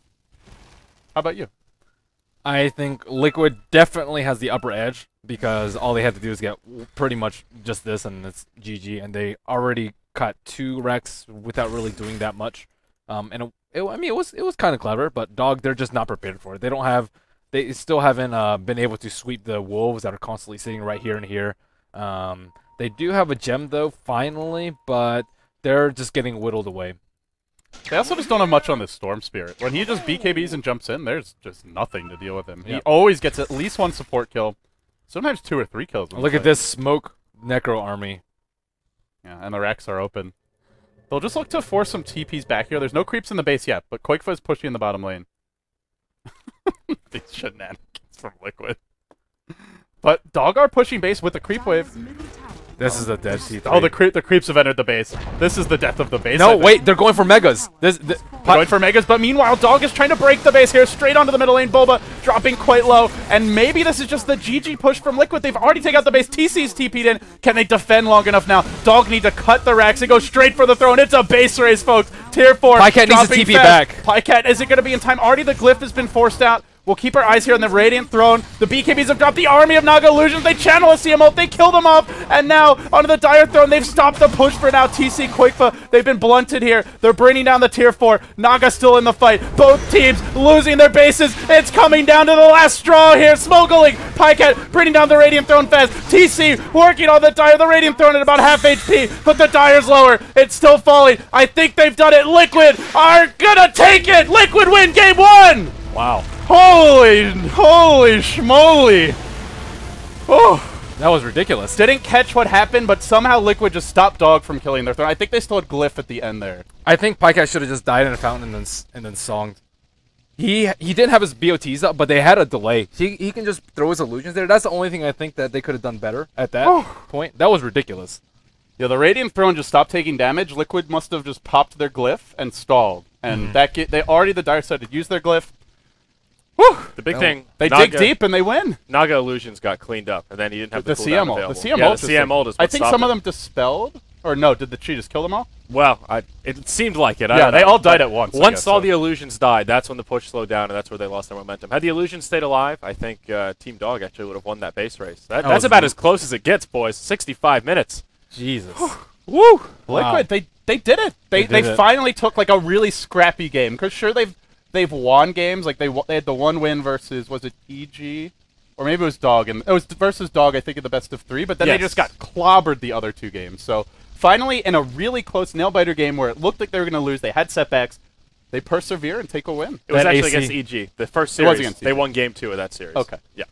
How about you? I think Liquid definitely has the upper edge because all they had to do is get pretty much just this and it's GG, and they already cut 2 wrecks without really doing that much. I mean, it was kind of clever, but Dog, they're just not prepared for it. They still haven't been able to sweep the wolves that are constantly sitting right here and here. They do have a gem though, finally, but they're just getting whittled away. They also just don't have much on this Storm Spirit. When he just BKBs and jumps in, there's just nothing to deal with him. He always gets at least 1 support kill, sometimes 2 or 3 kills. Look at this Smoke Necro army. Yeah, and the racks are open. They'll just look to force some TPs back here. There's no creeps in the base yet, but Koikva is pushing in the bottom lane. These shenanigans from Liquid. But Dog are pushing base with the creep wave. This is a dead T3. Oh, the creeps have entered the base. This is the death of the base. No, wait, they're going for Megas. Going for Megas, but meanwhile, Dog is trying to break the base here, straight onto the middle lane. Boba dropping quite low, and maybe this is just the GG push from Liquid. They've already taken out the base. TC's TP'd in. Can they defend long enough now? Dog need to cut the racks and go straight for the throne. It's a base race, folks. Tier 4. Pycat needs to TP back. Pycat, is it going to be in time? Already the glyph has been forced out. We'll keep our eyes here on the Radiant Throne. The BKBs have dropped the army of Naga Illusions. They channel a CMO. They kill them off. And now, onto the Dire Throne. They've stopped the push for now. TC Koikva, they've been blunted here. They're bringing down the Tier 4. Naga still in the fight. Both teams losing their bases. It's coming down to the last straw here. Smoggling. Pycat bringing down the Radiant Throne fast. TC working on the Dire. The Radiant Throne at about half HP. But the Dire's lower. It's still falling. I think they've done it. Liquid are gonna take it. Liquid win game 1. Wow. Holy schmoly. Oh. That was ridiculous. Didn't catch what happened, but somehow Liquid just stopped Dog from killing their throne. I think they still had Glyph at the end there. I think Pycat should have just died in a fountain and then songed. He didn't have his BOTs up, but they had a delay. He can just throw his illusions there. That's the only thing I think that they could have done better at that point. That was ridiculous. Yeah, the Radiant Throne just stopped taking damage. Liquid must have just popped their Glyph and stalled. And the Dire side had used their Glyph. Whew. The big thing, they dig deep and they win. Naga Illusions got cleaned up, and then he didn't have the cooldown CM ult. available. The CM ult. The CM ult is what I think some stopped of it. them dispelled. Or no, did the cheetahs kill them all? Well, it seemed like it. I Yeah, don't they know. all died at once. I Once guess, all so. the illusions died, that's when the push slowed down, and that's where they lost their momentum. Had the illusions stayed alive, I think Team Dog actually would have won that base race. That's was about as close as it gets, boys. 65 minutes. Jesus. Woo! Wow. Liquid, they did it. They did it. finally took like a really scrappy game. Because sure they've won games. Like they had the one win versus, was it EG? Or maybe it was Dog, and it was versus Dog, I think, in the best of 3. But then they Yes. just got clobbered the other 2 games. So finally, in a really close nail-biter game where it looked like they were going to lose, they had setbacks, they persevere and take a win. It was That actually AC against EG. The first It was series, against they EG. won Game 2 of that series. Okay. Yeah.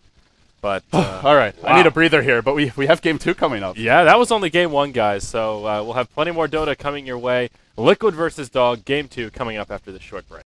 But All right, I wow. need a breather here, but we have Game 2 coming up. yeah, that was only Game 1, guys. So we'll have plenty more Dota coming your way. Liquid versus Dog, Game 2 coming up after this short break.